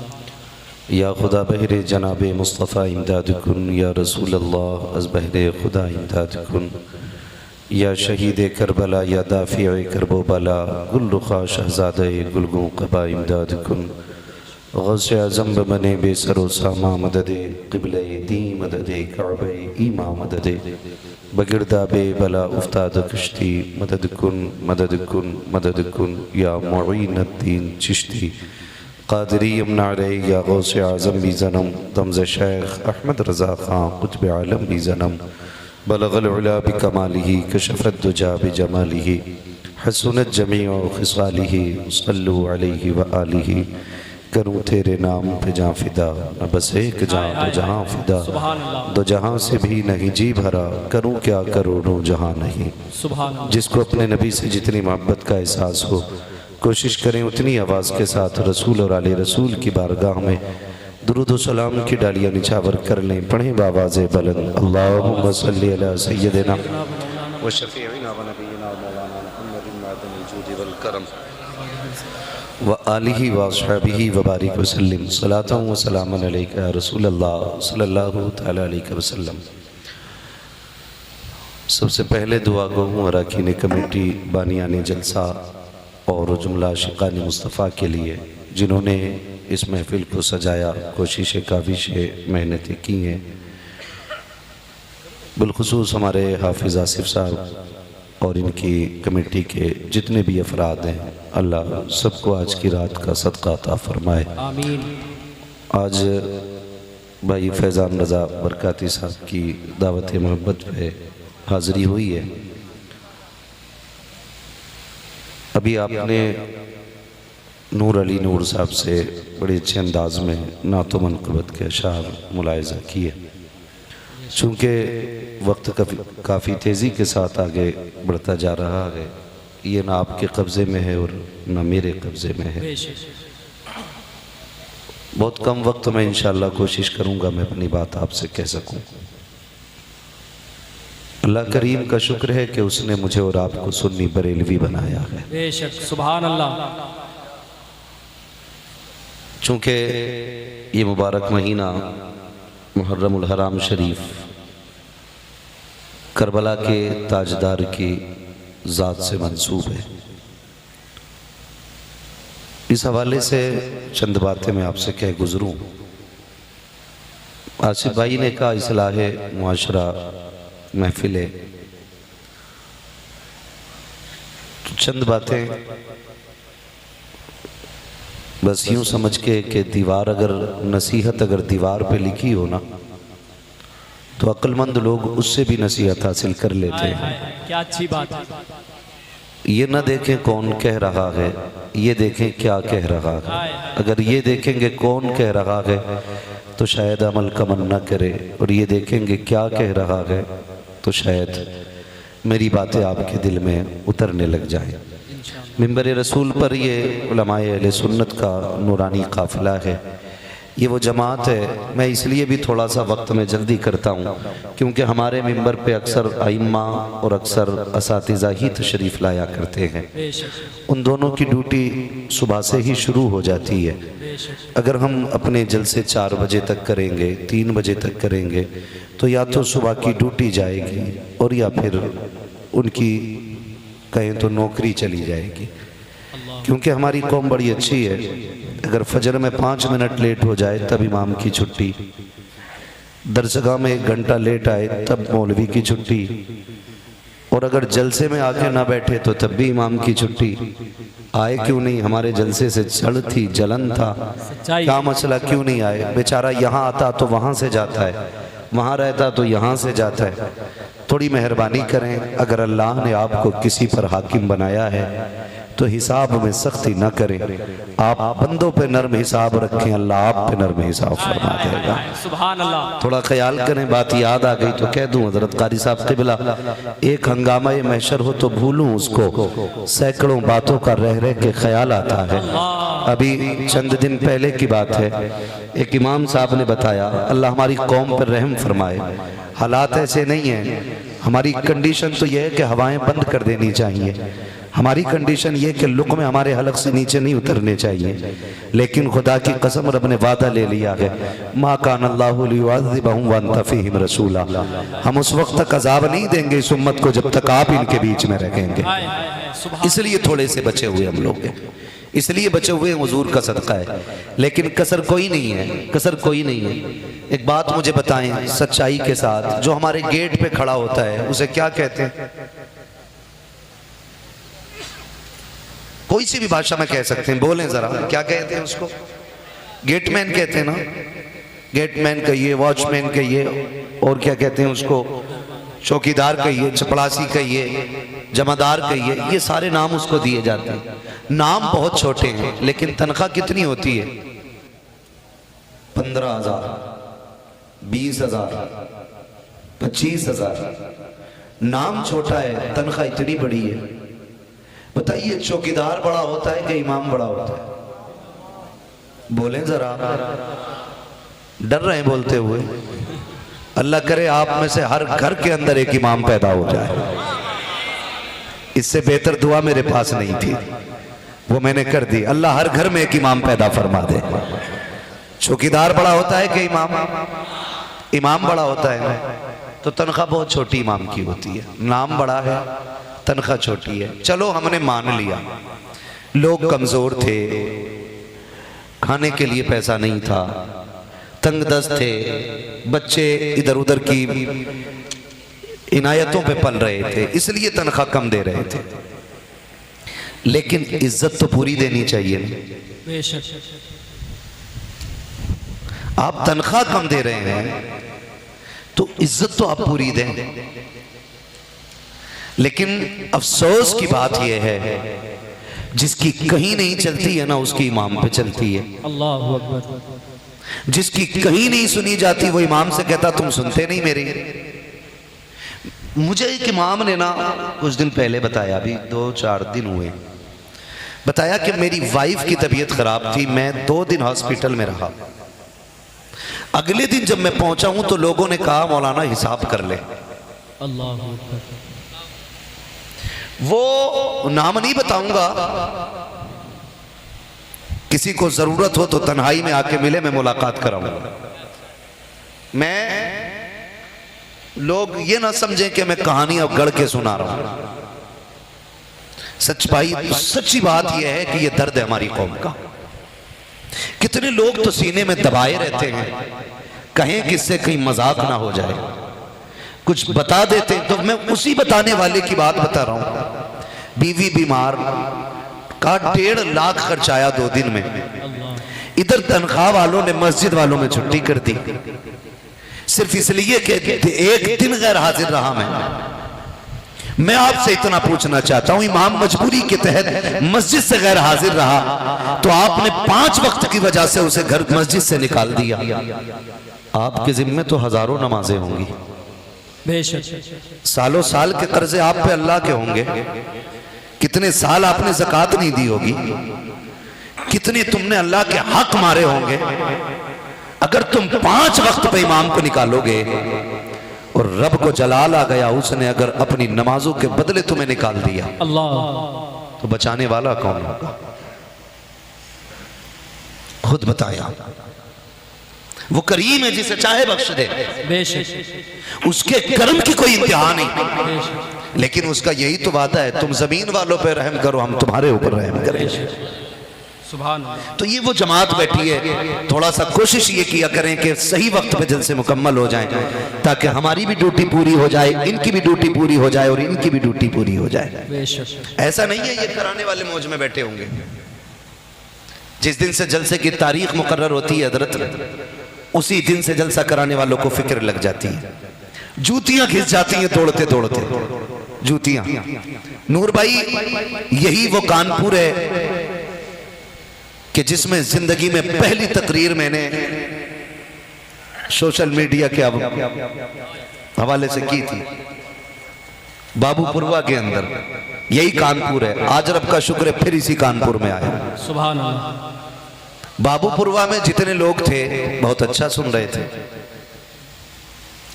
या खुदा बहरे जनाब मुस्तफ़ा इमदाद कुन, या रसूल अल्लाह अज़ बहरे खुदा इमदाद कुन, या शहीद करबला, या दाफ़ी करबो बला, गुल रुखा शहज़ादे गुलगों कबा इमदाद कुन। गौसे आज़म बने बेसरो सामा मददे, क़िबले दी मददे, काबे ईमा मददे, बगिरदा बे बला उफ्ताद कश्ती, मदद कुन मदद कुन मदद कुन, या मुईनुद्दीन चिश्ती क़ादिरी यमनारे, या गौसे आज़म भी ज़नम, दमज़ शेख अहमद रज़ा ख़ान कुतुब आलम भी ज़नम, बलगल उला बिकमालिही, कशफ़त दुजा बिजमालिही, हसनत जमीअ ख़िसालिही, सल्लु अलैहि व आलिही। करूँ तेरे नाम पे जाँ फिदा, न बस एक जाँ दो जहाँ फिदा, दो जहाँ से भी नहीं जी भरा, करूँ क्या करोड़ों जहाँ नहीं। जिसको अपने नबी से जितनी मोहब्बत का एहसास हो, कोशिश करें उतनी आवाज़ के साथ रसूल और आले रसूल की बारगाह में दुरूद व सलाम की डालियाँ निछावर कर लें। पढ़ें बावाज़े बुलंद, अल्लाहुम्मा सल्ली अला सय्यदिना व शफ़ीइना व नबीना व मौलाना मुहम्मदिन मअदनिल जूदि वल करम व आलिही व अस्हाबिही व बारिक वसल्लम, सलातन व सलामन अलैका या रसूल अल्लाह सल्लल्लाहु तआला अलैहि वसल्लम। सबसे पहले दुआ गो हूँ अरकान कमेटी, बानियान जलसा और जुमला आशिकान मुस्तफ़ा के लिए, जिन्होंने इस महफिल को सजाया, कोशिशें काविशें मेहनतें की हैं। बिलखुसूस हमारे हाफिज़ आसिफ साहब और इनकी कमेटी के जितने भी अफराद हैं, अल्लाह सबको आज की रात का सदका अता फरमाए, आमीन। आज भाई फैज़ान रज़ा बरकाती साहब की दावत मोहब्बत पे हाज़री हुई है। अभी आपने नूर अली नूर साहब से बड़े अच्छे अंदाज में नातो मनक़बत के अशार मुलाहिज़ा किए। चूँकि वक्त काफ़ी तेज़ी के साथ आगे बढ़ता जा रहा है, ये ना आपके कब्ज़े में है और ना मेरे कब्ज़े में है। बहुत कम वक्त में इंशाअल्लाह कोशिश करूँगा मैं अपनी बात आपसे कह सकूँ। अल्लाह करीम का शुक्र है कि उसने मुझे और आपको सुन्नी बरेलवी बनाया है। बेशक, सुभान अल्लाह। चूँकि ये मुबारक महीना मुहर्रमुल हराम शरीफ करबला के ताजदार की ज़ात से मंसूब है, इस हवाले से चंद बातें मैं आपसे कह गुज़रूँ। आसिफ भाई ने कहा इस्लाहे मुआशरा महफिल है, तो चंद बातें बस यूँ समझ के कि दीवार अगर नसीहत अगर दीवार पे लिखी हो ना तो अक्लमंद लोग उससे भी नसीहत हासिल कर लेते हैं। क्या अच्छी बात है। ये ना देखें कौन कह रहा है, ये देखें क्या कह रहा है। अगर ये देखेंगे कौन कह रहा है तो शायद अमल का मन न करे, और ये देखेंगे क्या कह रहा है तो शायद मेरी बातें आपके दिल में उतरने लग जाएं। मिंबर रसूल पर ये उलमाए अहले सुन्नत का नूरानी काफ़िला है, ये वो जमात है। मैं इसलिए भी थोड़ा सा वक्त में जल्दी करता हूँ क्योंकि हमारे मिंबर पे अक्सर आइम्मा और अक्सर असातिज़ा ही तशरीफ़ लाया करते हैं। उन दोनों की ड्यूटी सुबह से ही शुरू हो जाती है। अगर हम अपने जलसे 4 बजे तक करेंगे, 3 बजे तक करेंगे तो या तो सुबह की ड्यूटी जाएगी और या फिर उनकी कहें तो नौकरी चली जाएगी। क्योंकि हमारी कौम बड़ी अच्छी है, अगर फजर में 5 मिनट लेट हो जाए तब इमाम की छुट्टी, दरसगाह में 1 घंटा लेट आए तब मौलवी की छुट्टी, और अगर जलसे में आके ना बैठे तो तब भी इमाम की छुट्टी। आए क्यों नहीं, हमारे जलसे से चढ़ थी, जलन था, क्या मसला, क्यों नहीं आए? बेचारा यहाँ आता तो वहाँ से जाता है, वहाँ रहता तो यहाँ से जाता है। थोड़ी मेहरबानी करें, अगर अल्लाह ने आपको किसी पर हाकिम बनाया है तो हिसाब में सख्ती न करें। आप बंदों पे नर्म हिसाब रखें, अल्लाह आप पे नर्म हिसाब फरमा देगा। सुभान अल्लाह। थोड़ा ख्याल करें, बात याद आ गई तो कह दूं हजरत कारी साहब क़िबला, एक हंगामा ये महशर हो तो भूलूं उसको, सैकड़ों बातों का रह रह के ख्याल आता है। अभी चंद दिन पहले की बात है, एक इमाम साहब ने बताया, अल्लाह हमारी कौम पर रहम फरमाए, हालात ऐसे नहीं हैं, हमारी कंडीशन तो यह है कि हवाएं बंद कर देनी चाहिए, हमारी कंडीशन ये कि लुक़्मे हमारे हलक से नीचे नहीं उतरने चाहिए, लेकिन खुदा की कसम रब ने वादा ले लिया है, मा कान अल्लाहु लियुअज़्ज़िबहुम व अंत फ़ीहिम रसूला, हम उस वक्त तक अज़ाब नहीं देंगे इस उम्मत को जब तक आप इनके बीच में रहेंगे। इसलिए थोड़े से बचे हुए हम लोग हैं, इसलिए बचे हुए हुजूर का सदका है, लेकिन कसर कोई नहीं है, कसर कोई नहीं है। एक बात मुझे बताएं सच्चाई के साथ, जो हमारे गेट पे खड़ा होता है उसे क्या कहते हैं? कोई सी भी भाषा में कह सकते हैं, बोलें जरा, क्या कहते हैं उसको? गेटमैन कहते हैं ना, गेटमैन कहिए, वॉचमैन कहिए, और क्या कहते हैं उसको, चौकीदार कहिए, चपड़ासी कहिए, जमादार कहिए, ये सारे नाम उसको दिए जाते हैं। नाम बहुत छोटे हैं लेकिन तनख्वाह कितनी होती है? 15,000, 20,000, 25,000। नाम छोटा है, तनख्वाह इतनी बड़ी है। बताइए चौकीदार बड़ा होता है कि इमाम बड़ा होता है? बोलें जरा, डर रहे हैं बोलते हुए। अल्लाह करे आप में से हर घर के अंदर एक इमाम पैदा हो जाए, इससे बेहतर दुआ मेरे पास नहीं थी, वो मैंने कर दी। अल्लाह हर घर में एक इमाम पैदा फरमा दे। चौकीदार बड़ा होता है कि इमाम? इमाम बड़ा होता है, तो तनख्वाह बहुत छोटी इमाम की होती है। नाम बड़ा है, तनख्वाह छोटी है। चलो हमने मान लिया, लोग कमजोर थे, खाने के लिए पैसा नहीं था, तंगदस्त थे, बच्चे इधर उधर की इनायतों पे पल रहे थे, इसलिए तनख्वाह कम दे रहे थे। लेकिन इज्जत तो पूरी देनी चाहिए। आप तनख्वाह कम दे रहे हैं तो इज्जत तो आप पूरी दें। लेकिन अफसोस की बात यह है, जिसकी कहीं नहीं चलती है ना उसकी इमाम पे चलती है। अल्लाह अकबर। जिसकी कहीं नहीं सुनी जाती वो इमाम से कहता तुम सुनते नहीं मेरी। मुझे एक इमाम ने ना कुछ दिन पहले बताया, अभी 2-4 दिन हुए, बताया कि मेरी वाइफ की तबीयत खराब थी, मैं 2 दिन हॉस्पिटल में रहा। अगले दिन जब मैं पहुंचा हूं तो लोगों ने कहा मौलाना हिसाब कर ले। अल्लाह वो नाम नहीं बताऊंगा किसी को जरूरत हो तो तन्हाई में आके मिले, मैं मुलाकात कराऊंगा। मैं लोग ये ना समझें कि मैं कहानी अब गढ़ के सुना रहा हूं। सच भाई, सच्ची बात यह है कि यह दर्द है हमारी कौम का। कितने लोग तो सीने में दबाए रहते हैं, कहें कि इससे कहीं मजाक ना हो जाए, कुछ बता देते हैं। तो मैं उसी बताने वाले की बात बता रहा हूं। बीवी बीमार का 1.5 लाख खर्च आया 2 दिन में। इधर तनख्वाह वालों ने मस्जिद वालों में छुट्टी कर दी, सिर्फ इसलिए कि एक दिन गैर हाजिर रहा। मैं आपसे इतना पूछना चाहता हूं, इमाम मजबूरी के तहत मस्जिद से गैर हाजिर रहा तो आपने 5 वक्त की वजह से उसे घर मस्जिद से निकाल दिया। आपके जिम्मे तो हजारों नमाजें होंगी, सालों साल के कर्जे आप पे अल्लाह के होंगे। कितने साल आपने ज़कात नहीं दी होगी, कितने तुमने अल्लाह के हक मारे होंगे। अगर तुम 5 वक्त पे इमाम को निकालोगे और रब को जलाल आ गया, उसने अगर अपनी नमाजों के बदले तुम्हें निकाल दिया, अल्लाह, तो बचाने वाला कौन होगा? खुद बताया। वो करीम है जिसे चाहे बख्श दे, उसके कर्म की कोई इंतहा नहीं, लेकिन उसका यही तो वादा है, तुम जमीन वालों पे रहम करो, हम तुम्हारे ऊपर रहम करेंगे। तो ये वो जमात बैठी है, थोड़ा सा कोशिश ये किया करें कि सही वक्त पे जलसे मुकम्मल हो जाएं, ताकि हमारी भी ड्यूटी पूरी हो जाए, इनकी भी ड्यूटी पूरी हो जाए और इनकी भी ड्यूटी पूरी हो जाए। ऐसा नहीं है ये कराने वाले मौज में बैठे होंगे। जिस दिन से जलसे की तारीख मुकर्रर होती है हजरत, उसी दिन से जलसा कराने वालों को फिक्र लग जाती है, जूतियां घिस जाती हैं दौड़ते दौड़ते, जूतियां। नूर भाई, यही वो कानपुर है कि जिसमें जिंदगी में पहली तकरीर मैंने सोशल मीडिया के हवाले से की थी, बाबूपुरवा के अंदर। यही कानपुर है। आज रब का शुक्र है फिर इसी कानपुर में आया। सुभान अल्लाह। बाबूपुरवा में जितने लोग थे बहुत अच्छा सुन रहे थे,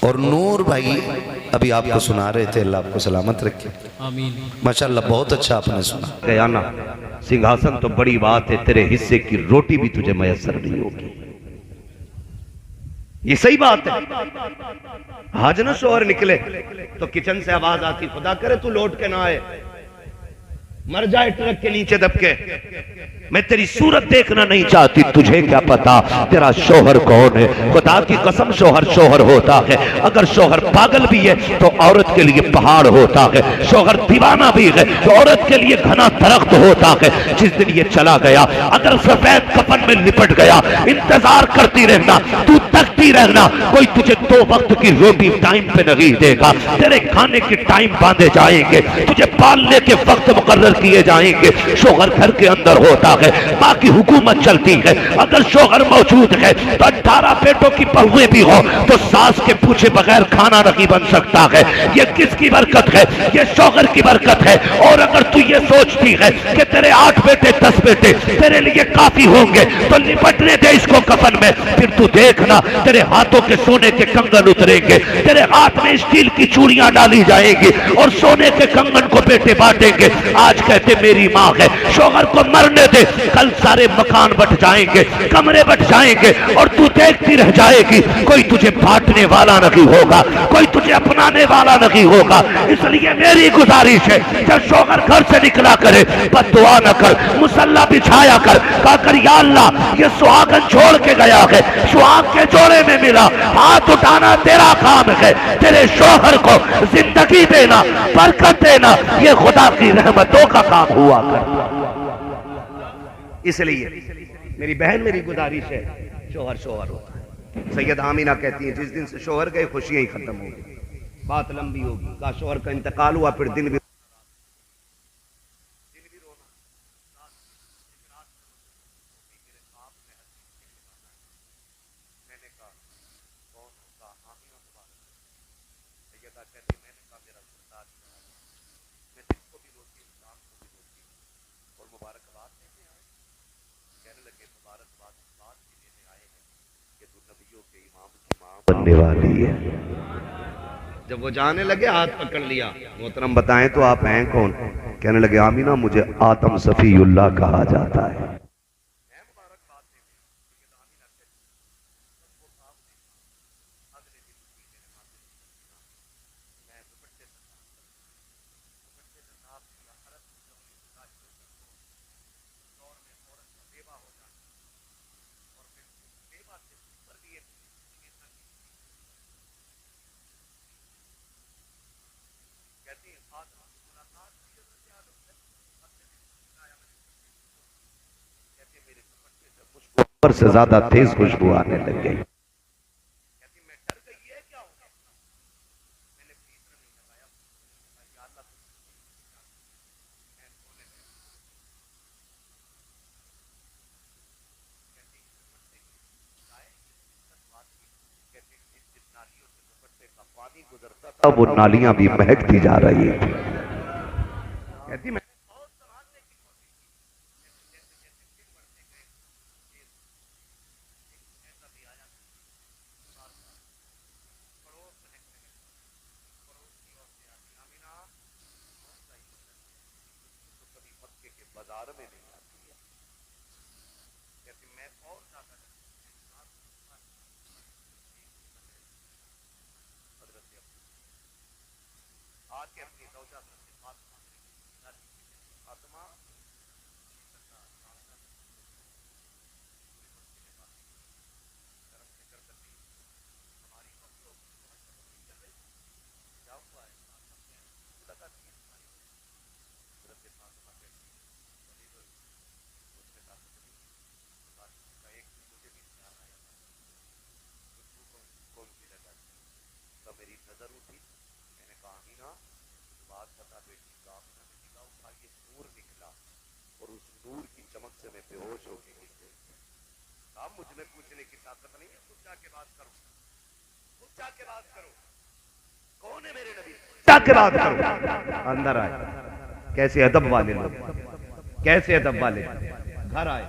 और नूर भाई अभी आपको सुना रहे थे, अल्लाह आपको सलामत रखे, आमीन। माशाल्लाह बहुत अच्छा आपने सुना। गया ना सिंहासन तो बड़ी बात है, तेरे हिस्से की रोटी भी तुझे मयसर नहीं होगी। ये सही बात है। आज ना शोहर निकले तो किचन से आवाज आती, खुदा करे तू लौट के ना आए, मर जाए ट्रक के नीचे दबके, मैं तेरी सूरत देखना नहीं चाहती। तुझे क्या पता तेरा शोहर कौन है? खुदा की कसम शोहर शोहर होता है। अगर शोहर पागल भी है तो औरत के लिए पहाड़ होता है, शोहर दीवाना भी है तो औरत के लिए घना दरख्त होता है। जिस दिन ये चला गया, अगर सफेद कफन में लिपट गया, इंतजार करती रहना, तू तकती रहना, कोई तुझे 2 वक्त की रोटी टाइम पे नहीं देगा। तेरे खाने के टाइम बांधे जाएंगे, तुझे पालने के वक्त मुकर्रर किए जाएंगे। शोहर घर के अंदर होता है, बाकी हुकूमत चलती है। अगर शोहर मौजूद है तो 18 पेटों की बहुएं भी हो तो सास के पूछे बगैर खाना नहीं बन सकता है। ये किसकी बरकत है? ये शोहर की बरकत है। और अगर तू ये सोचती है कि तेरे 8 बेटे 10 बेटे तेरे लिए काफी होंगे तो लिपटने दे इसको कफन में, फिर तू देखना तेरे हाथों के सोने के कंगन उतरेंगे, तेरे हाथ में स्टील की चूड़ियां डाली जाएंगी और सोने के कंगन को बेटे बांटेंगे। आज कहते मेरी माँ है, शोहर को मरने दे, कल सारे मकान बट जाएंगे, कमरे बट जाएंगे और तू देखती रह जाएगी। कोई तुझे बांटने वाला नहीं होगा, कोई तुझे अपनाने वाला नहीं होगा। इसलिए मेरी गुजारिश है, जब शोहर घर से निकला करे बद्दुआ न कर, मुसल्ला बिछाया कर, कहा कर या अल्लाह ये सुहागन छोड़ के गया है, सुहाग के जोड़े में मिला, हाथ उठाना तेरा काम है। तेरे शोहर को जिंदगी देना, बरकत देना, ये खुदा की रहमतों का काम हुआ कर। इसलिए मेरी बहन, मेरी गुजारिश है, शोहर शोहर होता है। सैयद आमीना कहती हैं जिस दिन से शोहर गए खुशियां ही खत्म हो गई, बात लंबी होगी। का शोहर का इंतकाल हुआ, फिर दिन भी बनने वाली है। जब वो जाने लगे हाथ पकड़ लिया, मोहतरम बताएं तो आप हैं कौन? कहने लगे आमीना मुझे आदम सफीउल्लाह कहा जाता है। पर से ज्यादा तेज खुशबू आने लग गई। अब वो नालियां भी महकती जा रही थी। कहती मैं मुझमें पूछने की ताकत नहीं है, खुद जाके बात करो, खुद जाके बात करो, कौन है मेरे नबी, जाके बात करो। अंदर आए, कैसे अदब वाले लोग, कैसे अदब वाले। घर आए,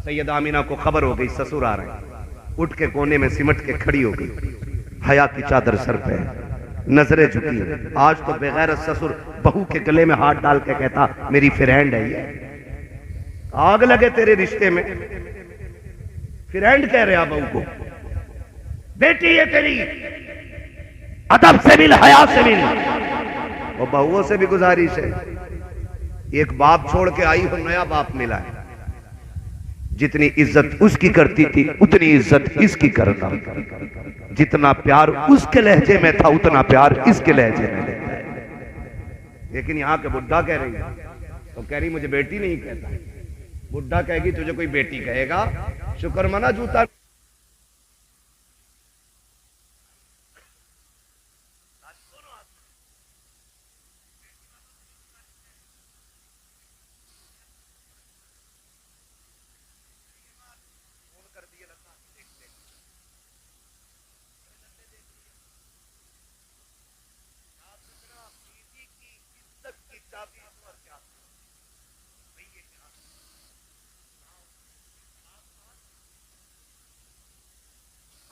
सैयदा आमीना को खबर हो गई ससुर आ रहे हैं, उठ के कोने में सिमट के खड़ी हो गई, हया की चादर सर पे, नजरें झुकी। आज तो बेगैरत ससुर बहू के गले में हाथ डाल के कहता मेरी फ्रेंड है ये, आग लगे तेरे रिश्ते में। फ्रेंड कह रहे बहू को, बेटी ये तेरी, अदब से मिल, हया से मिल। वो बहुओं से भी गुजारिश है, एक बाप छोड़ के आई हो, नया बाप मिला है, जितनी इज्जत उसकी करती थी उतनी इज्जत इसकी करना, जितना प्यार उसके लहजे में था उतना प्यार इसके लहजे में है। लेकिन यहां के बुढ़ा कह रही है, तो कह रही मुझे बेटी नहीं कहता। बुढ़ा कहेगी तुझे कोई बेटी कहेगा, शुक्र मना जूता।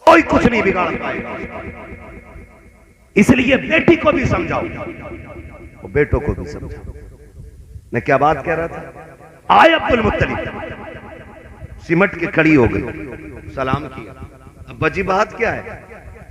कोई कुछ नहीं बिगाड़ पाएगा, इसलिए बेटी को भी समझाओ और बेटों को भी समझाओ। मैं क्या बात कह रहा था, आए अब्दुल मुत्तलिब, सिमट के खड़ी हो गई, सलाम किया। अब्बा जी बात क्या है?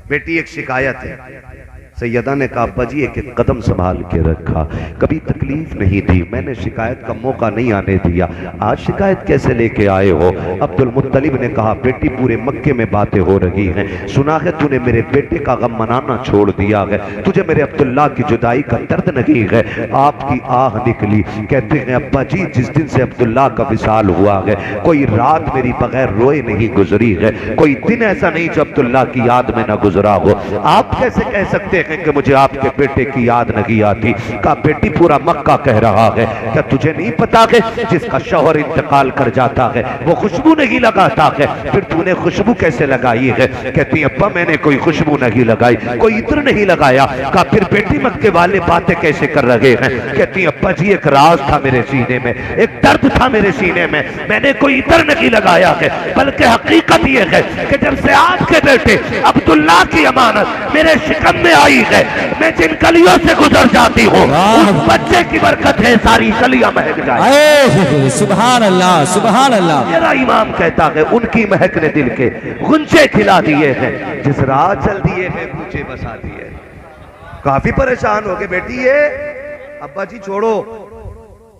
बेटी एक शिकायत है। सैयदा ने कहा अब्बा जी एक एक कदम संभाल के रखा, कभी तकलीफ नहीं दी, मैंने शिकायत का मौका नहीं आने दिया, आज शिकायत कैसे लेके आए हो? अब्दुल मुत्तलिब ने कहा बेटी पूरे मक्के में बातें हो रही हैं, सुना है तूने मेरे बेटे का गम मनाना छोड़ दिया है, तुझे मेरे अब्दुल्ला की जुदाई का दर्द नहीं है। आपकी आह निकली, कहते हैं अब्बा जी जिस दिन से अब्दुल्ला का विसाल हुआ है कोई रात मेरी बगैर रोए नहीं गुजरी है, कोई दिन ऐसा नहीं जो अब्दुल्ला की याद में ना गुजरा हो। आप कैसे कह सकते हैं कि मुझे आपके बेटे की याद नहीं आती? कहा बेटी पूरा मक्का कह रहा है, क्या तुझे नहीं पता है जिसका शौहर इंतकाल कर जाता है वो खुशबू नहीं लगाता है, फिर तूने खुशबू कैसे लगाई है? कहती अब्बा मैंने कोई खुशबू नहीं लगाई, कोई इत्र नहीं लगाया। कहा फिर बेटी मक्के वाले बातें कैसे कर रहे हैं? कहती अब्बा जी एक राज था मेरे सीने में, एक दर्द था मेरे सीने में, मैंने कोई इत्र नहीं लगाया है, बल्कि हकीकत ये है कि जब से आपके बेटे अब्दुल्ला की अमानत मेरे शिकम में आई है, मैं जिन गलियों से गुजर जाती हूँ उस बच्चे की बरकत है सारी गलियां महक जाए। सुभान अल्लाह, सुभान अल्लाह। मेरा इमाम कहता है उनकी महक ने दिल के गुंजे खिला दिए हैं, जिस राह चल दिए हैं मुझे बसा दिए। काफी परेशान हो गए बेटी ये, अब्बा जी छोड़ो,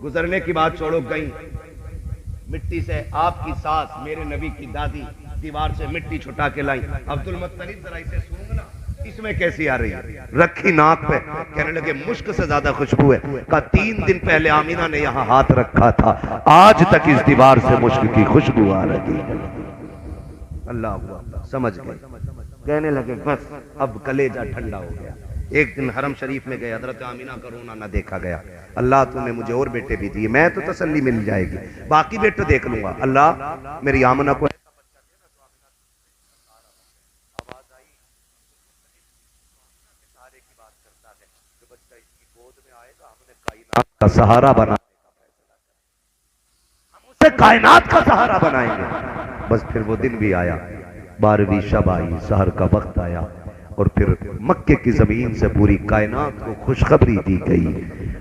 गुजरने की बात छोड़ो, गई मिट्टी से आपकी सास मेरे नबी की दादी दीवार से मिट्टी छुटा के लाई। अब्दुल मुत्तलिब जरा इसे सूंघ ना, इसमें कैसी आ रही है? रखी नाक पे, कहने लगे मुश्क से ज्यादा खुशबू है। कहा 3 दिन पहले आमीना ने यहाँ हाथ रखा था, आज तक इस दीवार से मुश्क की खुशबू आ रही है। अल्लाह हुआ, समझ गए। कहने लगे बस अब कलेजा ठंडा हो गया। एक दिन हरम शरीफ में गए, हजरत आमीना का रोना ना देखा गया। अल्लाह तूने मुझे और बेटे भी दिए, मैं तो तसल्ली मिल जाएगी, बाकी बेटे देख लूंगा। अल्लाह मेरी आमना को का सहारा बना, हम उसे कायनात का सहारा बनाएंगे। बस फिर वो दिन भी आया, 12वीं शब आई, सहर का वक्त आया और फिर मक्के की जमीन से पूरी कायनात को खुशखबरी दी गई,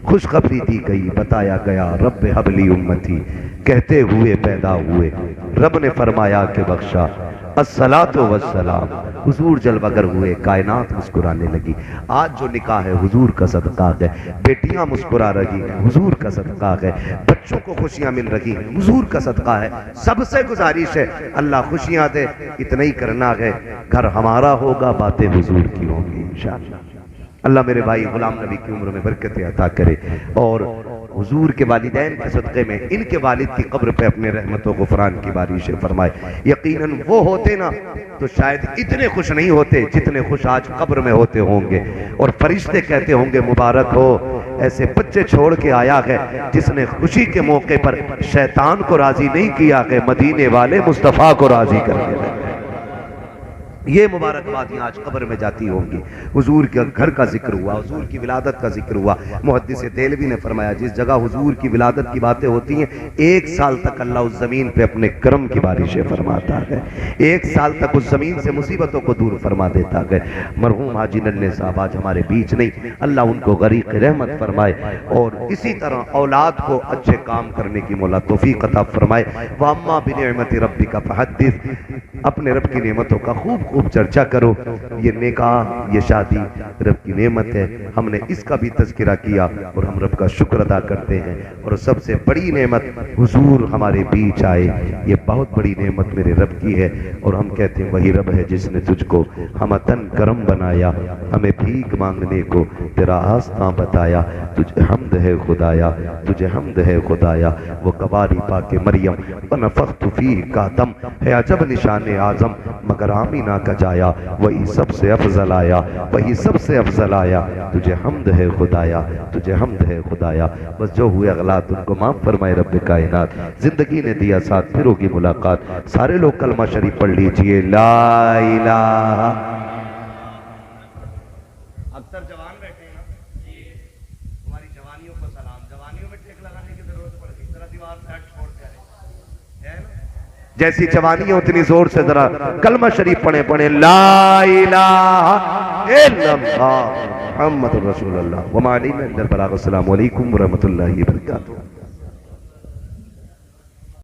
खुशखबरी दी गई। बताया गया रब हबली उम्मती, कहते हुए पैदा हुए। रब ने फरमाया कि बख्शा, अस्सलातु वस्सलाम। हुजूर जलवगर हुए, कायनात मुस्कुराने लगी। आज जो निकाह है हुजूर का सदका है, बेटियां मुस्कुरा रही हैं, हुजूर का सदका है, बच्चों को खुशियां मिल रही हैं, हुजूर का सदका है। सबसे गुजारिश है अल्लाह खुशियां दे, इतना ही करना है। घर हमारा होगा, बातें हुजूर की होंगी इंशाअल्लाह। अल्लाह मेरे भाई गुलाम नबी की उम्र में बरकतें अता करे और हुजूर के वालिदैन के सदक़े में इनके वालिद की कब्र पे अपने रहमतों गुफरान की बारिशें फरमाए। यकीनन वो होते ना तो शायद इतने खुश नहीं होते जितने खुश आज कब्र में होते होंगे। और फरिश्ते कहते होंगे मुबारक हो ऐसे बच्चे छोड़ के आया है जिसने खुशी के मौके पर शैतान को राजी नहीं किया है, मदीने वाले मुस्तफ़ा को राजी करके रखे। ये मुबारकबादियां आज कब्र में जाती होंगी। हुजूर के घर का जिक्र हुआ, हुजूर की विलादत का जिक्र हुआ। मुहद्दिस देलवी ने फरमाया जिस जगह हुजूर की विलादत की बातें होती हैं, 1 साल तक अल्लाह उस जमीन पे अपने करम की बारिशें फरमाता है। 1 साल तक उस जमीन से मुसीबतों को दूर फरमा देता है। मरहूम हाजी नन्हे साहब आज हमारे बीच नहीं, अल्लाह उनको गरीक़ रहमत फरमाए और इसी तरह औलाद को अच्छे काम करने की मौला तौफीक अता फरमाए। वअम्मा बिनिअमति रब्बिका फहद्दिस, अपने रब की नेमतों का खूब चर्चा करो। ये निकाह, ये शादी रब की नेमत है, हमने इसका भी तज़किरा किया और हम रब का शुक्र अदा करते हैं। और सबसे बड़ी नेमत हुजूर हमारे बीच आए, ये बहुत बड़ी नेमत मेरे रब की है। और हम कहते हैं वही रब है जिसने तुझको हमतन करम बनाया, हमें भीख मांगने को तेरा आस्था बताया। तुझे हमद है खुदाया, तुझे हमद है खुदाया। वो कवारी पाके मरियम वनफ़ख़्तु फ़ीह का दम है, अजब निशान आज़म मगर आमीना का जाया, वही सबसे अफजल आया, वही सबसे अफजल आया। तुझे हमद है खुदाया, तुझे हमद है खुदाया। बस जो हुए अगलात उनको माफ फरमाए रब्बे कायनात। जिंदगी ने दिया साथ, फिर होगी मुलाकात। सारे लोग कलमा शरीफ पढ़ लीजिए, ला इलाहा। अक्सर जवान बैठे हैं ना, तुम्हारी जवानियों को सलाम। जवानियों में टेक लगाने की जरूरत पड़ती, जरा दीवार से हट छोड़ के आए, है ना? जैसी जवानी है उतनी जोर से जरा कलमा शरीफ पढ़े पढ़े, ला इलाहा इल्लल्लाह मुहम्मदुर रसूलुल्लाह व मा अलैना इल्लल बलाग। अस्सलामु अलैकुम व रहमतुल्लाहि व बरकातुहू।